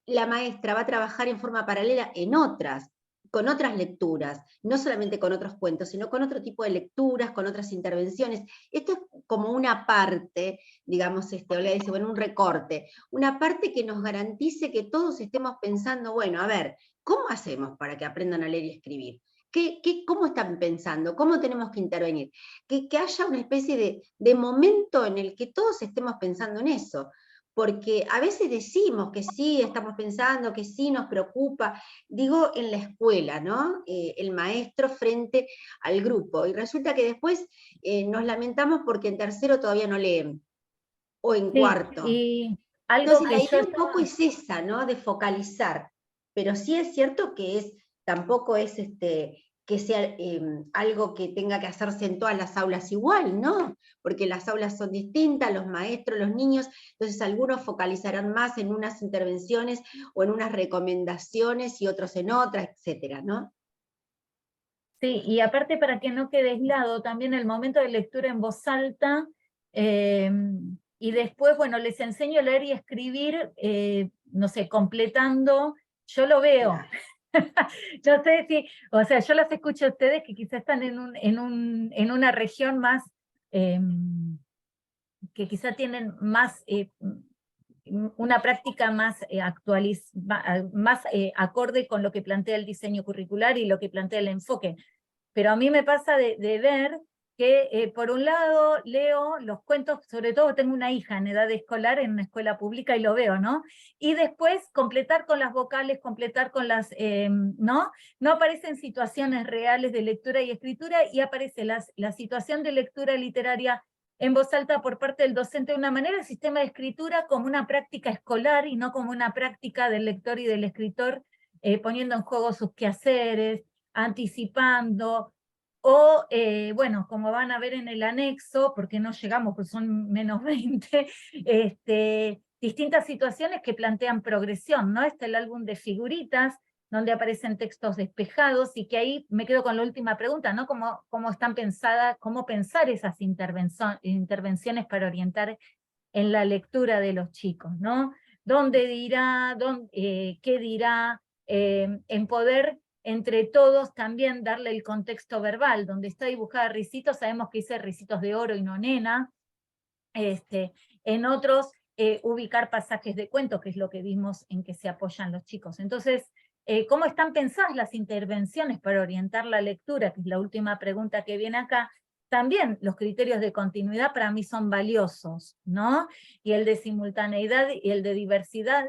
la maestra va a trabajar en forma paralela en otras, con otras lecturas, no solamente con otros cuentos, sino con otro tipo de lecturas, con otras intervenciones. Esto es como una parte, digamos, Olga dice, bueno, un recorte, una parte que nos garantice que todos estemos pensando, bueno, a ver, ¿cómo hacemos para que aprendan a leer y escribir? ¿Cómo están pensando? ¿Cómo tenemos que intervenir? Que haya una especie de momento en el que todos estemos pensando en eso. Porque a veces decimos que sí, estamos pensando, que sí nos preocupa, digo en la escuela, ¿no? El maestro frente al grupo, y resulta que después nos lamentamos porque en tercero todavía no leen, o en cuarto. Y algo entonces que la yo idea un poco es esa, ¿no? De focalizar, pero sí es cierto que tampoco es que sea algo que tenga que hacerse en todas las aulas igual, ¿no? Porque las aulas son distintas, los maestros, los niños, entonces algunos focalizarán más en unas intervenciones o en unas recomendaciones y otros en otras, etcétera, ¿no? Sí, y aparte para que no quede aislado, también el momento de lectura en voz alta, y después, bueno, les enseño a leer y escribir, no sé, completando, yo lo veo. No sé si, o sea, yo las escucho a ustedes que quizás están en una región más, que quizá tienen más, una práctica más más acorde con lo que plantea el diseño curricular y lo que plantea el enfoque. Pero a mí me pasa de ver que, por un lado, leo los cuentos, sobre todo tengo una hija en edad escolar en una escuela pública y lo veo, ¿no? Y después completar con las vocales, completar con las, ¿no? No aparecen situaciones reales de lectura y escritura y aparece la situación de lectura literaria en voz alta por parte del docente de una manera, el sistema de escritura como una práctica escolar y no como una práctica del lector y del escritor, poniendo en juego sus quehaceres, anticipando, o, bueno, como van a ver en el anexo, porque no llegamos, pues son menos 20, distintas situaciones que plantean progresión, ¿no? Está el álbum de figuritas, donde aparecen textos despejados, y que ahí me quedo con la última pregunta, ¿no? ¿Cómo están pensadas, cómo pensar esas intervenciones para orientar en la lectura de los chicos, ¿no? ¿Dónde dirá, qué dirá, en poder entre todos también darle el contexto verbal? Donde está dibujada Ricitos, sabemos que dice Ricitos de oro y no nena. En otros, ubicar pasajes de cuento, que es lo que vimos en que se apoyan los chicos. Entonces, ¿cómo están pensadas las intervenciones para orientar la lectura? Que es la última pregunta que viene acá. También los criterios de continuidad para mí son valiosos, ¿no? Y el de simultaneidad y el de diversidad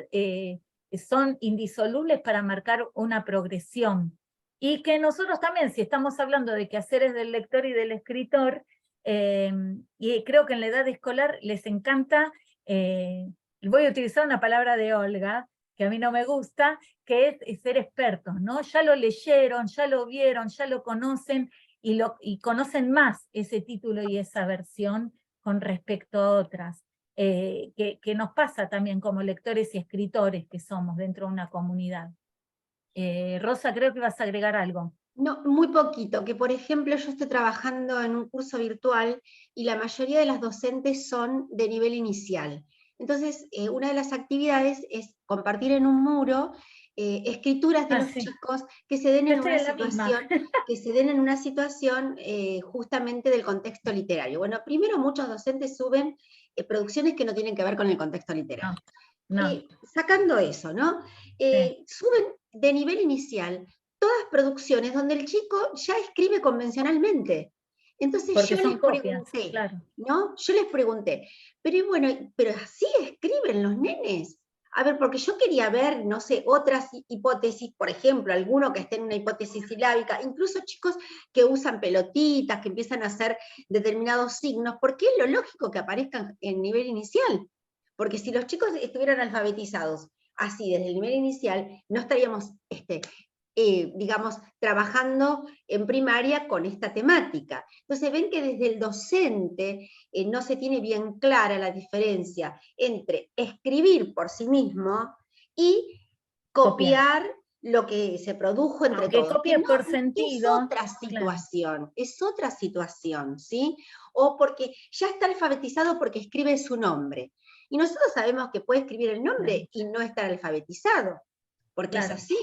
son indisolubles para marcar una progresión. Y que nosotros también, si estamos hablando de quehaceres del lector y del escritor, y creo que en la edad escolar les encanta, voy a utilizar una palabra de Olga, que a mí no me gusta, que es ser expertos, ¿no? Ya lo leyeron, ya lo vieron, ya lo conocen, y conocen más ese título y esa versión con respecto a otras, que nos pasa también como lectores y escritores que somos dentro de una comunidad. Rosa, creo que vas a agregar algo. No, muy poquito, que por ejemplo yo estoy trabajando en un curso virtual y la mayoría de las docentes son de nivel inicial. Entonces, una de las actividades es compartir en un muro escrituras de los chicos que se den en una situación, justamente del contexto literario. Bueno, primero muchos docentes suben producciones que no tienen que ver con el contexto literario. Sacando eso, ¿no? Suben de nivel inicial todas producciones donde el chico ya escribe convencionalmente. Entonces yo les pregunté, claro, ¿no? Yo les pregunté, pero bueno, pero así escriben los nenes. A ver, porque yo quería ver, no sé, otras hipótesis, por ejemplo, alguno que esté en una hipótesis silábica, incluso chicos que usan pelotitas, que empiezan a hacer determinados signos, porque es lo lógico que aparezcan en nivel inicial. Porque si los chicos estuvieran alfabetizados así desde el nivel inicial, no estaríamos digamos, trabajando en primaria con esta temática. Entonces ven que desde el docente no se tiene bien clara la diferencia entre escribir por sí mismo y copiar lo que se produjo entre Aunque todos. copie Que no, por sentido. es otra situación, es otra situación, ¿sí? O porque ya está alfabetizado porque escribe su nombre. Y nosotros sabemos que puede escribir el nombre y no estar alfabetizado, porque es así.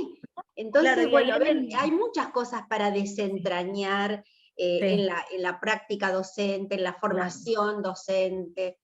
Entonces, Claro, y bueno, ahí ven, hay muchas cosas para desentrañar en la práctica docente, en la formación docente.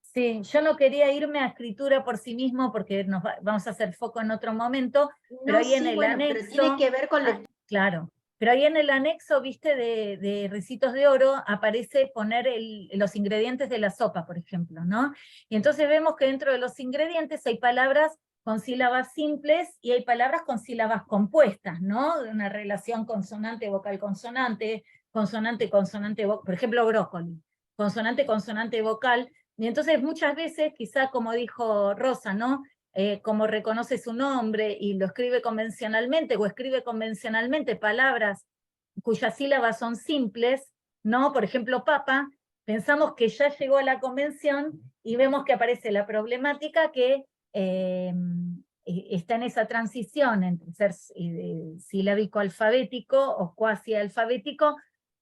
Sí, yo no quería irme a escritura por sí mismo porque vamos a hacer foco en otro momento, pero No, ahí en sí, el bueno, anexo... pero tiene que ver con claro, pero ahí en el anexo, viste, de Ricitos de Oro, aparece poner los ingredientes de la sopa, por ejemplo, ¿no? Y entonces vemos que dentro de los ingredientes hay palabras con sílabas simples y hay palabras con sílabas compuestas, ¿no? De una relación consonante, vocal, consonante, consonante, consonante, por ejemplo, brócoli, consonante, consonante, vocal. Y entonces muchas veces, quizá como dijo Rosa, ¿no? Como reconoce su nombre y lo escribe convencionalmente, o escribe convencionalmente palabras cuyas sílabas son simples, ¿no? Por ejemplo, papa, pensamos que ya llegó a la convención y vemos que aparece la problemática que está en esa transición entre ser silábico alfabético o cuasi alfabético,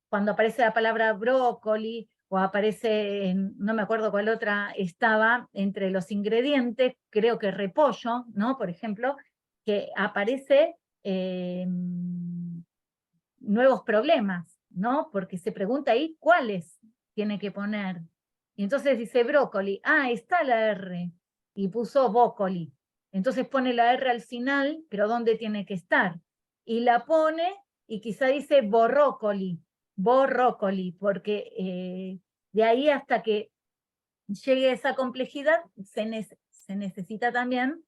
cuando aparece la palabra brócoli, o aparece, no me acuerdo cuál otra estaba, entre los ingredientes, creo que repollo, ¿no? Por ejemplo, que aparece nuevos problemas, ¿no? Porque se pregunta ahí cuáles tiene que poner. Y entonces dice brócoli, está la R, y puso bócoli. Entonces pone la R al final, pero ¿dónde tiene que estar? Y la pone, y quizá dice borrócoli, porque de ahí hasta que llegue a esa complejidad se necesita también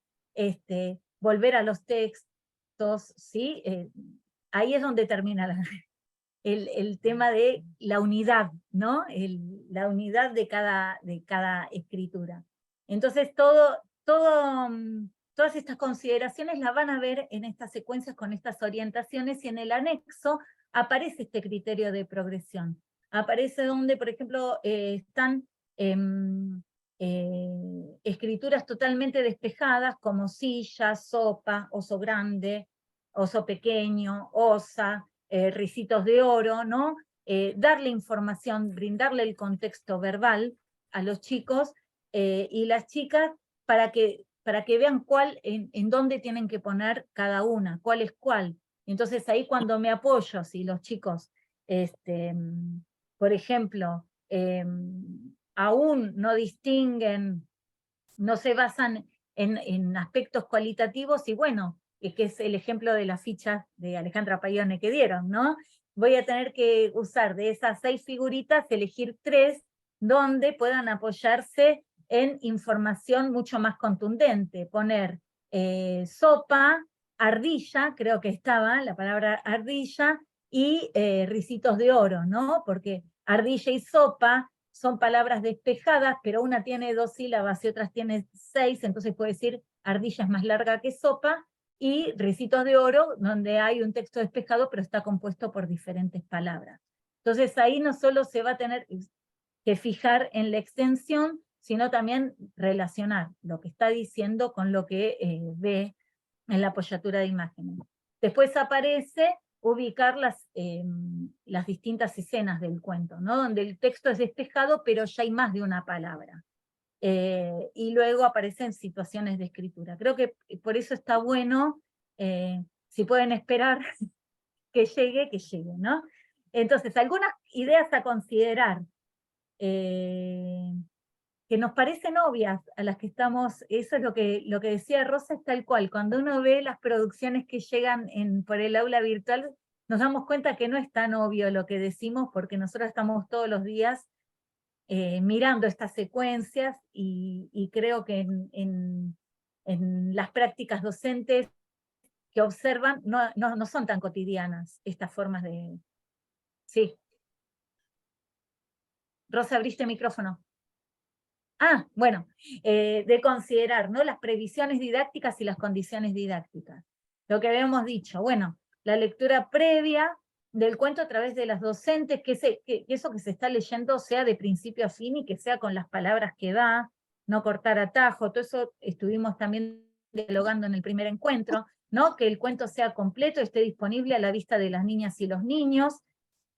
volver a los textos, ¿sí? Ahí es donde termina el tema de la unidad, ¿no? La unidad de cada escritura. Entonces todas estas consideraciones las van a ver en estas secuencias con estas orientaciones, y en el anexo aparece este criterio de progresión. Aparece donde, por ejemplo, están escrituras totalmente despejadas, como silla, sopa, oso grande, oso pequeño, osa, Ricitos de Oro, ¿no? Darle información, brindarle el contexto verbal a los chicos y las chicas para que vean en dónde tienen que poner cada una, cuál es cuál. Entonces ahí cuando me apoyo, si los chicos, por ejemplo, aún no distinguen, no se basan en aspectos cualitativos, y bueno, que es el ejemplo de las fichas de Alejandra Payone que dieron, ¿no? Voy a tener que usar de esas 6 figuritas, elegir 3 donde puedan apoyarse en información mucho más contundente. Poner sopa, ardilla, creo que estaba la palabra ardilla, y Ricitos de Oro, ¿no? Porque ardilla y sopa son palabras despejadas, pero una tiene 2 sílabas y otras tiene 6, entonces puede decir ardilla es más larga que sopa, y Ricitos de Oro, donde hay un texto despejado, pero está compuesto por diferentes palabras. Entonces ahí no solo se va a tener que fijar en la extensión, sino también relacionar lo que está diciendo con lo que ve en la apoyatura de imágenes. Después aparece ubicar las distintas escenas del cuento, ¿no? Donde el texto es despejado, pero ya hay más de una palabra. Y luego aparecen situaciones de escritura. Creo que por eso está bueno, si pueden esperar que llegue, ¿no? Entonces, algunas ideas a considerar, que nos parecen obvias, a las que estamos, eso es lo que decía Rosa, es tal cual. Cuando uno ve las producciones que llegan por el aula virtual, nos damos cuenta que no es tan obvio lo que decimos, porque nosotros estamos todos los días mirando estas secuencias, y creo que en las prácticas docentes que observan no son tan cotidianas estas formas de... Sí. Rosa, abriste micrófono. Bueno, de considerar, ¿no?, las previsiones didácticas y las condiciones didácticas. lo que habíamos dicho, bueno, la lectura previa del cuento a través de las docentes, que eso que se está leyendo sea de principio a fin y que sea con las palabras que da, no cortar atajo, todo eso estuvimos también dialogando en el primer encuentro, ¿no? Que el cuento sea completo, esté disponible a la vista de las niñas y los niños,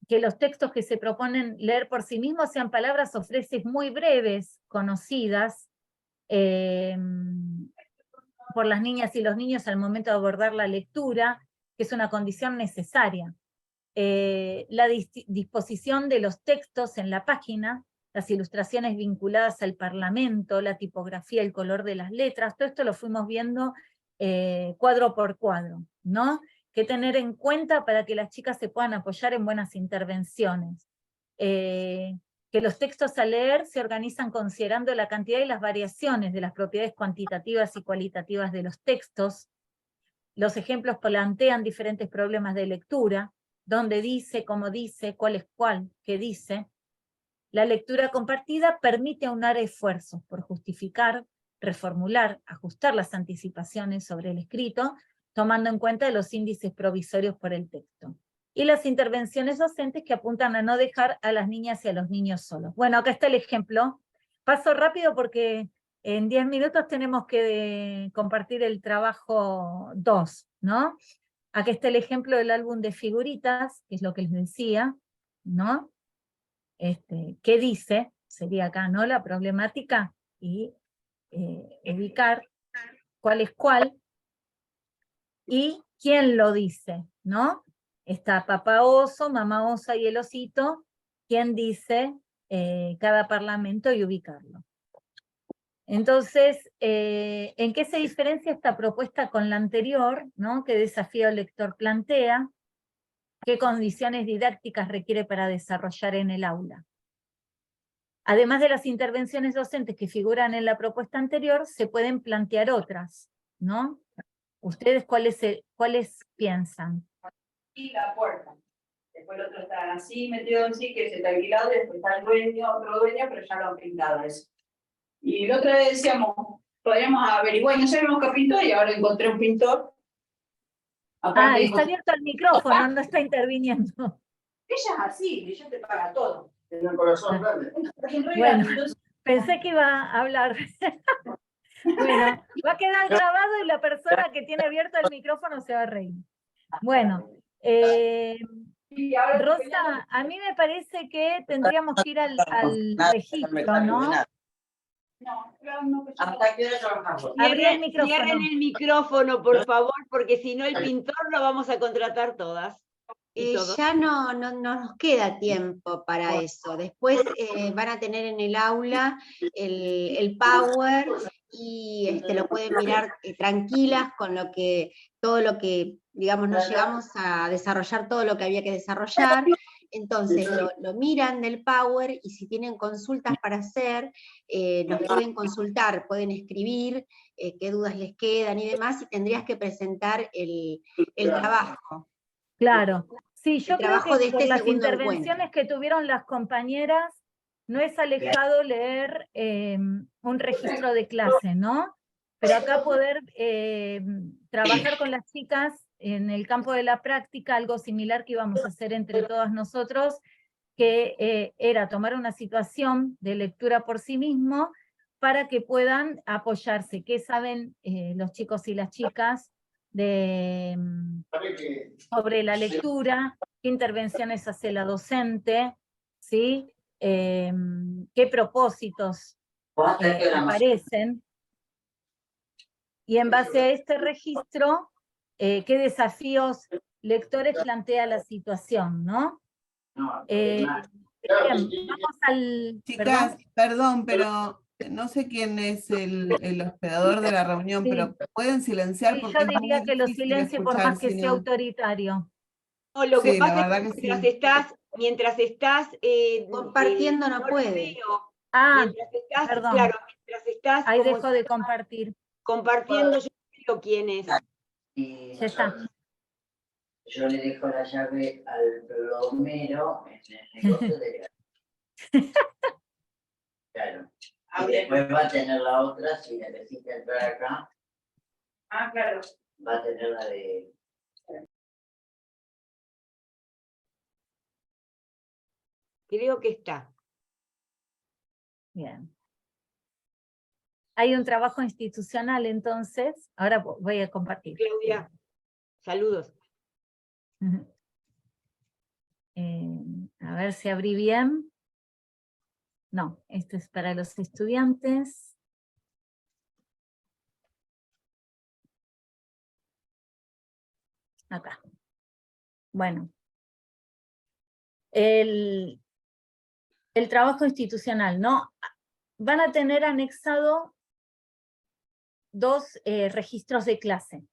que los textos que se proponen leer por sí mismos sean palabras o frases muy breves, conocidas, por las niñas y los niños al momento de abordar la lectura, que es una condición necesaria. La disposición de los textos en la página, las ilustraciones vinculadas al Parlamento, la tipografía, el color de las letras, todo esto lo fuimos viendo cuadro por cuadro, ¿no? Que tener en cuenta para que las chicas se puedan apoyar en buenas intervenciones. Que los textos a leer se organizan considerando la cantidad y las variaciones de las propiedades cuantitativas y cualitativas de los textos. Los ejemplos plantean diferentes problemas de lectura, dónde dice, cómo dice, cuál es cuál, qué dice. La lectura compartida permite aunar esfuerzos por justificar, reformular, ajustar las anticipaciones sobre el escrito, tomando en cuenta los índices provisorios por el texto. Y las intervenciones docentes que apuntan a no dejar a las niñas y a los niños solos. Bueno, acá está el ejemplo. Paso rápido porque en 10 minutos tenemos que compartir el trabajo 2, ¿no? Aquí está el ejemplo del álbum de figuritas, que es lo que les decía, ¿no? ¿Qué dice? Sería acá, ¿no? La problemática y ubicar cuál es cuál y quién lo dice, ¿no? Está papá oso, mamá osa y el osito, quién dice cada parlamento y ubicarlo. Entonces, ¿en qué se diferencia esta propuesta con la anterior, ¿no? ¿Qué desafío el lector plantea? ¿Qué condiciones didácticas requiere para desarrollar en el aula? Además de las intervenciones docentes que figuran en la propuesta anterior, se pueden plantear otras, ¿no? ¿Ustedes cuáles piensan? Y la puerta. Después el otro está así, metido así, que se está alquilado, y después está el dueño, otro dueño, pero ya lo han pintado eso. Y el otro día decíamos, podríamos averiguar, y no sabemos qué pintó, y ahora encontré un pintor. Aparte Está abierto el micrófono, no está interviniendo. Ella es así, ella te paga todo. Tiene el corazón grande. Bueno, pensé que iba a hablar. Bueno, va a quedar grabado y la persona que tiene abierto el micrófono se va a reír. Bueno, Rosa, a mí me parece que tendríamos que ir al registro, ¿no? ¿Hasta qué hora trabajamos? Abrí el Cierren el micrófono, por favor, porque si no el pintor lo vamos a contratar todas. Ya no nos queda tiempo para eso. Después van a tener en el aula el Power y lo pueden mirar tranquilas con todo lo que, digamos, no llegamos a desarrollar todo lo que había que desarrollar. Entonces lo miran del Power y si tienen consultas para hacer, nos pueden consultar, pueden escribir qué dudas les quedan y demás, y tendrías que presentar el trabajo. Claro. Sí, yo creo que por las segundo intervenciones que tuvieron las compañeras, no es alejado leer un registro de clase, ¿no? Pero acá poder trabajar con las chicas en el campo de la práctica, algo similar que íbamos a hacer entre todas nosotros, que era tomar una situación de lectura por sí mismo para que puedan apoyarse. ¿Qué saben los chicos y las chicas sobre la lectura? ¿Qué intervenciones hace la docente? ¿Sí? ¿Qué propósitos aparecen? Y en base a este registro, ¿qué desafíos lectores plantea la situación, ¿no? Bien, vamos al... Chicas, perdón, pero no sé quién es el hospedador de la reunión, Sí. pero pueden silenciar Sí, porque yo es diría muy que lo difícil silencie por escuchar, más que si sea no. autoritario. No, lo que Sí, pasa la es verdad que que sí. Compartiendo no puede. Mientras estás, Perdón. claro, mientras estás Ahí como dejo de compartir. compartiendo, yo no veo quién es. Y Ya está. yo le dejo la llave al plomero en el negocio de gas. Claro. Y después va a tener la otra si necesita entrar acá. Ah, claro. va a tener la de... Creo que está. Bien. Hay un trabajo institucional, entonces, ahora voy a compartir. Claudia, saludos. Ujú. A ver si abrí bien. No, esto es para los estudiantes. Acá. Bueno. El trabajo institucional, ¿no? Van a tener anexado 2 registros de clase,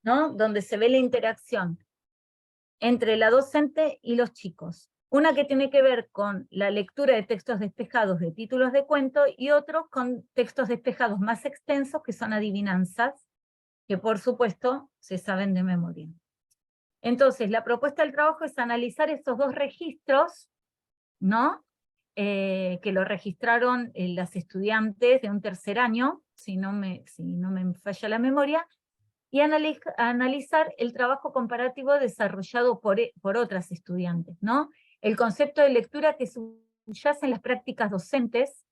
¿no? Donde se ve la interacción entre la docente y los chicos. Una que tiene que ver con la lectura de textos despejados de títulos de cuento y otro con textos despejados más extensos que son adivinanzas, que por supuesto se saben de memoria. Entonces, la propuesta del trabajo es analizar estos 2 registros, ¿no? Que lo registraron las estudiantes de un tercer año, si no me falla la memoria, y analizar el trabajo comparativo desarrollado por otras estudiantes, ¿no? El concepto de lectura que subyace en las prácticas docentes,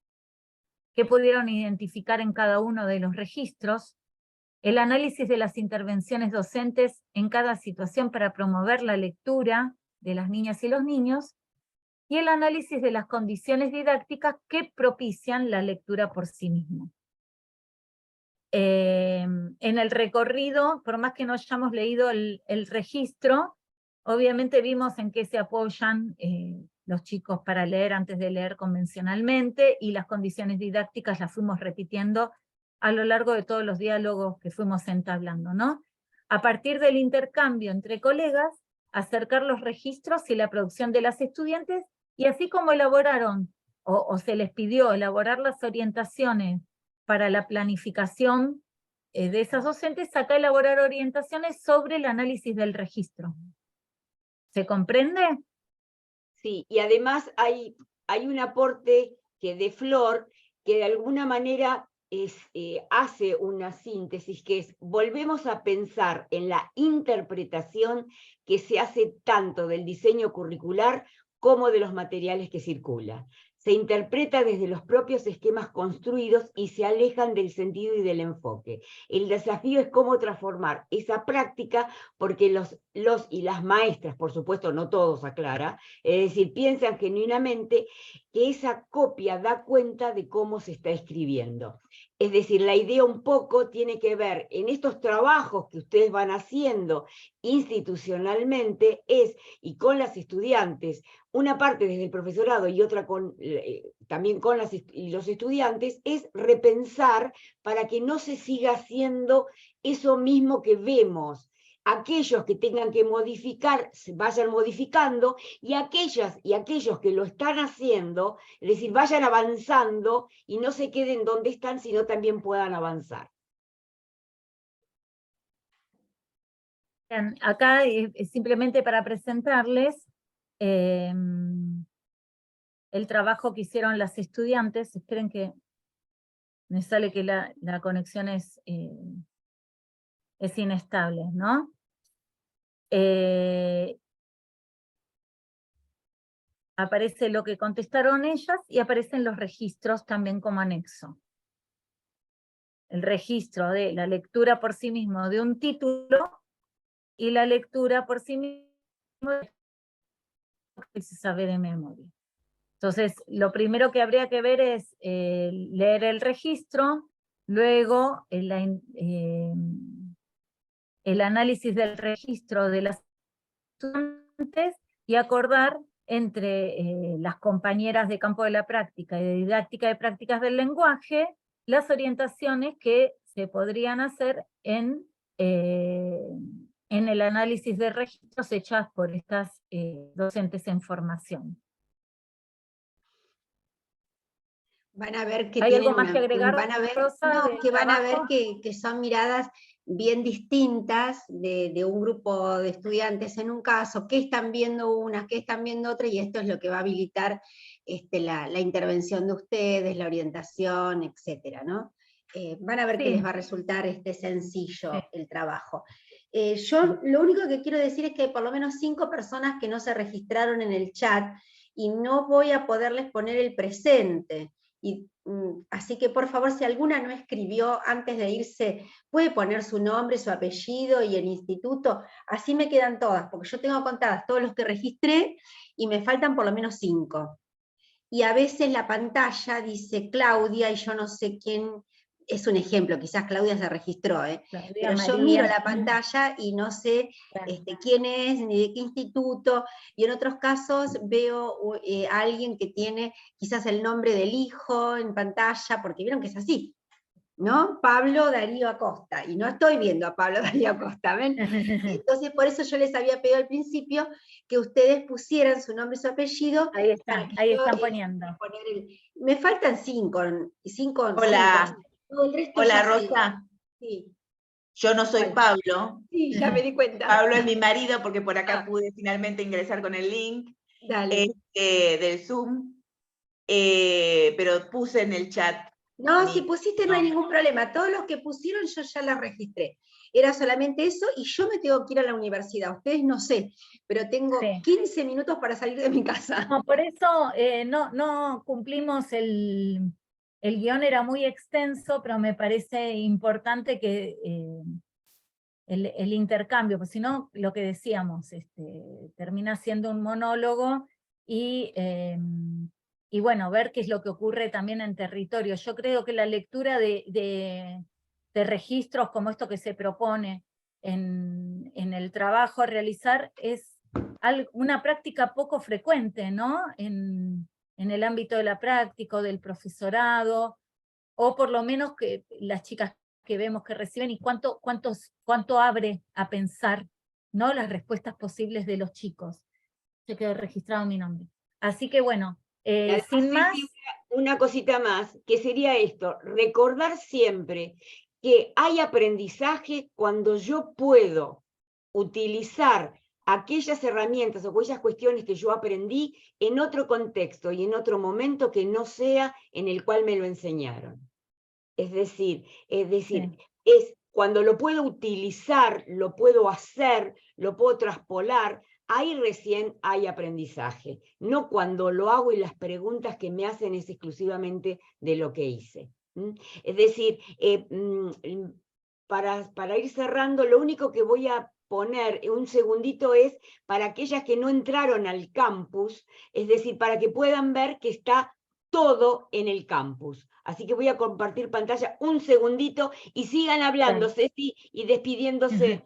que pudieron identificar en cada uno de los registros, el análisis de las intervenciones docentes en cada situación para promover la lectura de las niñas y los niños, y el análisis de las condiciones didácticas que propician la lectura por sí misma. En el recorrido, por más que no hayamos leído el registro, obviamente vimos en qué se apoyan los chicos para leer antes de leer convencionalmente, y las condiciones didácticas las fuimos repitiendo a lo largo de todos los diálogos que fuimos entablando, ¿no? A partir del intercambio entre colegas, acercar los registros y la producción de las estudiantes, y así como elaboraron, o se les pidió elaborar las orientaciones para la planificación de esas docentes, acá elaborar orientaciones sobre el análisis del registro. ¿Se comprende? Sí, y además hay un aporte que de Flor, que de alguna manera hace una síntesis, que es, volvemos a pensar en la interpretación que se hace tanto del diseño curricular como de los materiales que circulan. Se interpreta desde los propios esquemas construidos y se alejan del sentido y del enfoque. El desafío es cómo transformar esa práctica, porque los y las maestras, por supuesto, no todos, aclara, es decir, piensan genuinamente que esa copia da cuenta de cómo se está escribiendo. Es decir, la idea un poco tiene que ver en estos trabajos que ustedes van haciendo institucionalmente y con las estudiantes, una parte desde el profesorado y otra también con los estudiantes, es repensar para que no se siga haciendo eso mismo que vemos. Aquellos que tengan que modificar, se vayan modificando, y aquellas y aquellos que lo están haciendo, es decir, vayan avanzando y no se queden donde están, sino también puedan avanzar. Acá simplemente para presentarles el trabajo que hicieron las estudiantes. Esperen que me sale que la conexión es inestable, ¿no? Aparece lo que contestaron ellas y aparecen los registros también como anexo. El registro de la lectura por sí mismo de un título y la lectura por sí mismo que se sabe de memoria. Entonces, lo primero que habría que ver es leer el registro, luego el análisis del registro de las estudiantes y acordar entre las compañeras de campo de la práctica y de didáctica de prácticas del lenguaje las orientaciones que se podrían hacer en el análisis de registros hechas por estas docentes en formación. Van a ver que ¿Hay tienen algo más que agregar, van a ver, Rosa, no, del que van a ver trabajo? que son miradas bien distintas de un grupo de estudiantes en un caso, qué están viendo unas, qué están viendo otras, y esto es lo que va a habilitar la intervención de ustedes, la orientación, etcétera, ¿no? van a ver que Sí. les va a resultar sencillo Sí. el trabajo. Yo lo único que quiero decir es que hay por lo menos 5 personas que no se registraron en el chat y no voy a poderles poner el presente. Así que por favor, si alguna no escribió antes de irse, puede poner su nombre, su apellido y el instituto, así me quedan todas, porque yo tengo contadas todos los que registré y me faltan por lo menos 5. Y a veces la pantalla dice Claudia y yo no sé quién, es un ejemplo, quizás Claudia se registró, Claudia, pero yo María. miro la pantalla y no sé Claro. quién es, ni de qué instituto, y en otros casos veo a alguien que tiene quizás el nombre del hijo en pantalla, porque vieron que es así, ¿no? Pablo Darío Acosta, y no estoy viendo a Pablo Darío Acosta, ¿ven? Entonces por eso yo les había pedido al principio que ustedes pusieran su nombre y su apellido. Ahí están, para que yo, poniendo. me faltan 5. Hola. Todo el resto Hola, ya sé. Rosa. Sí. Yo no soy Hola. Pablo. Sí, ya me di cuenta. Pablo es mi marido porque por acá pude finalmente ingresar con el link Dale. del Zoom, pero puse en el chat. No, si pusiste no hay ningún problema. Todos los que pusieron yo ya los registré. Era solamente eso y yo me tengo que ir a la universidad. Ustedes no sé, pero tengo 15 minutos para salir de mi casa. No, por eso no cumplimos el guión, era muy extenso, pero me parece importante que el intercambio, porque si no, lo que decíamos, termina siendo un monólogo y bueno, ver qué es lo que ocurre también en territorio. Yo creo que la lectura de registros como esto que se propone en el trabajo a realizar es una práctica poco frecuente, ¿no? En el ámbito de la práctica o del profesorado, o por lo menos que las chicas que vemos que reciben, y cuánto abre a pensar, ¿no? Las respuestas posibles de los chicos. Se quedó registrado mi nombre. Así que bueno, sin más. Una cosita más, que sería esto, recordar siempre que hay aprendizaje cuando yo puedo utilizar aquellas herramientas o aquellas cuestiones que yo aprendí en otro contexto y en otro momento que no sea en el cual me lo enseñaron. Es decir, es cuando lo puedo utilizar, lo puedo hacer, lo puedo traspolar, ahí recién hay aprendizaje, no cuando lo hago y las preguntas que me hacen es exclusivamente de lo que hice. Es decir, para ir cerrando, lo único que voy a poner un segundito es para aquellas que no entraron al campus, es decir, para que puedan ver que está todo en el campus. Así que voy a compartir pantalla un segundito y sigan hablando, Ceci, y despidiéndose.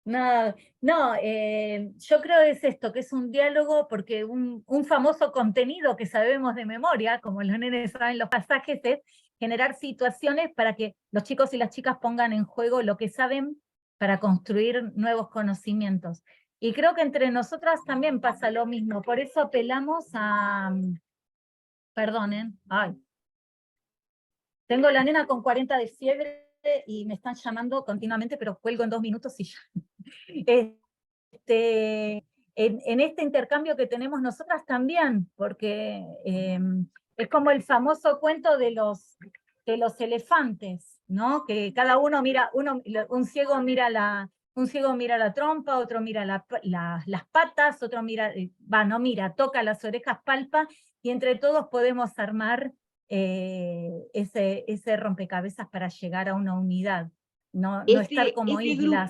No, yo creo que es esto, que es un diálogo, porque un famoso contenido que sabemos de memoria, como los nenes saben los pasajes, es generar situaciones para que los chicos y las chicas pongan en juego lo que saben para construir nuevos conocimientos. Y creo que entre nosotras también pasa lo mismo, por eso apelamos a... Perdonen, ay. Tengo la nena con 40 de fiebre y me están llamando continuamente, pero cuelgo en 2 minutos y ya. En este intercambio que tenemos nosotras también, porque es como el famoso cuento de los elefantes, ¿no? Que cada uno mira, un ciego mira la trompa, otro mira las patas, otro mira, no mira, toca las orejas, palpa, y entre todos podemos armar ese rompecabezas para llegar a una unidad, no estar como islas.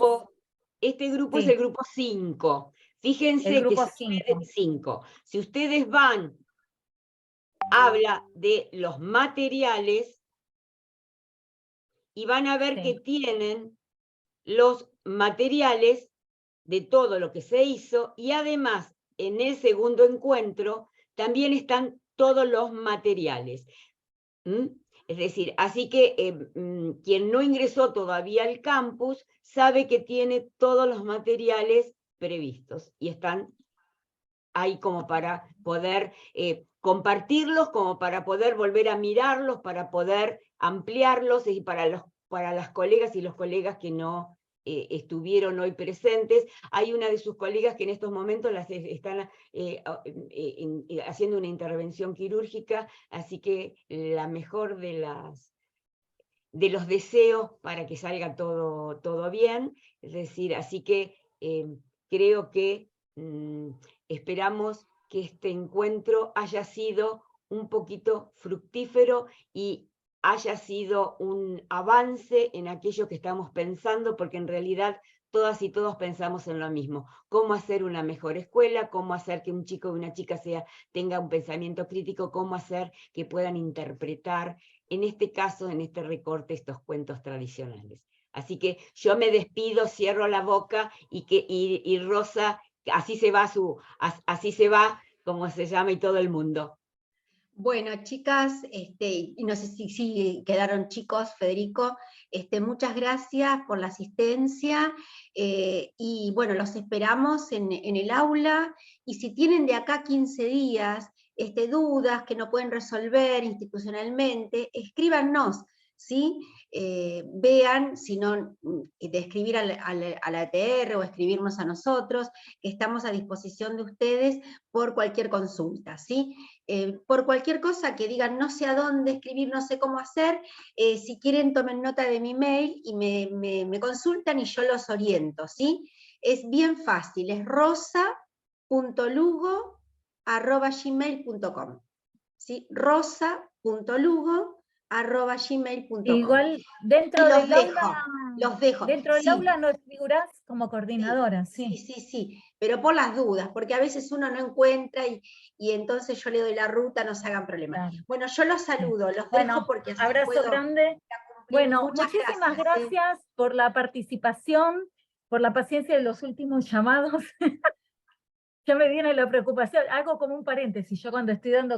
Este grupo Sí. es el grupo 5. Fíjense El grupo que 5. Si ustedes van, habla de los materiales y van a ver que tienen los materiales de todo lo que se hizo, y además en el segundo encuentro también están todos los materiales. Es decir, así que quien no ingresó todavía al campus sabe que tiene todos los materiales previstos y están ahí como para poder compartirlos, como para poder volver a mirarlos, para poder ampliarlos, y para las colegas y los colegas que no estuvieron hoy presentes. Hay una de sus colegas que en estos momentos las están haciendo una intervención quirúrgica, así que la mejor de de los deseos para que salga todo bien. Es decir, así que creo que esperamos que este encuentro haya sido un poquito fructífero y haya sido un avance en aquello que estamos pensando, porque en realidad todas y todos pensamos en lo mismo: cómo hacer una mejor escuela, cómo hacer que un chico o una chica tenga un pensamiento crítico, cómo hacer que puedan interpretar, en este caso, en este recorte, estos cuentos tradicionales. Así que yo me despido, cierro la boca, y Rosa, así se va, como se llama, y todo el mundo. Bueno, chicas, y no sé si quedaron chicos, Federico, muchas gracias por la asistencia, y bueno, los esperamos en el aula, y si tienen de acá 15 días dudas que no pueden resolver institucionalmente, escríbanos, ¿sí? Vean, si no, de escribir a la ATR o escribirnos a nosotros, que estamos a disposición de ustedes por cualquier consulta, ¿sí? Por cualquier cosa que digan no sé a dónde escribir, no sé cómo hacer, si quieren tomen nota de mi mail y me consultan y yo los oriento, ¿sí? Es bien fácil, es rosa.lugo@gmail.com, ¿sí? rosa.lugo@gmail.com. Igual dentro del aula, los dejo. Dentro del Sí. aula no figurás como coordinadora, sí. Sí, pero por las dudas, porque a veces uno no encuentra y entonces yo le doy la ruta, no se hagan problemas. Claro. Bueno, yo los saludo, los Bueno, dejo porque así abrazo puedo grande. Bueno, Muchas muchísimas gracias, gracias por la participación, por la paciencia de los últimos llamados. Ya me viene la preocupación, hago como un paréntesis, yo cuando estoy dando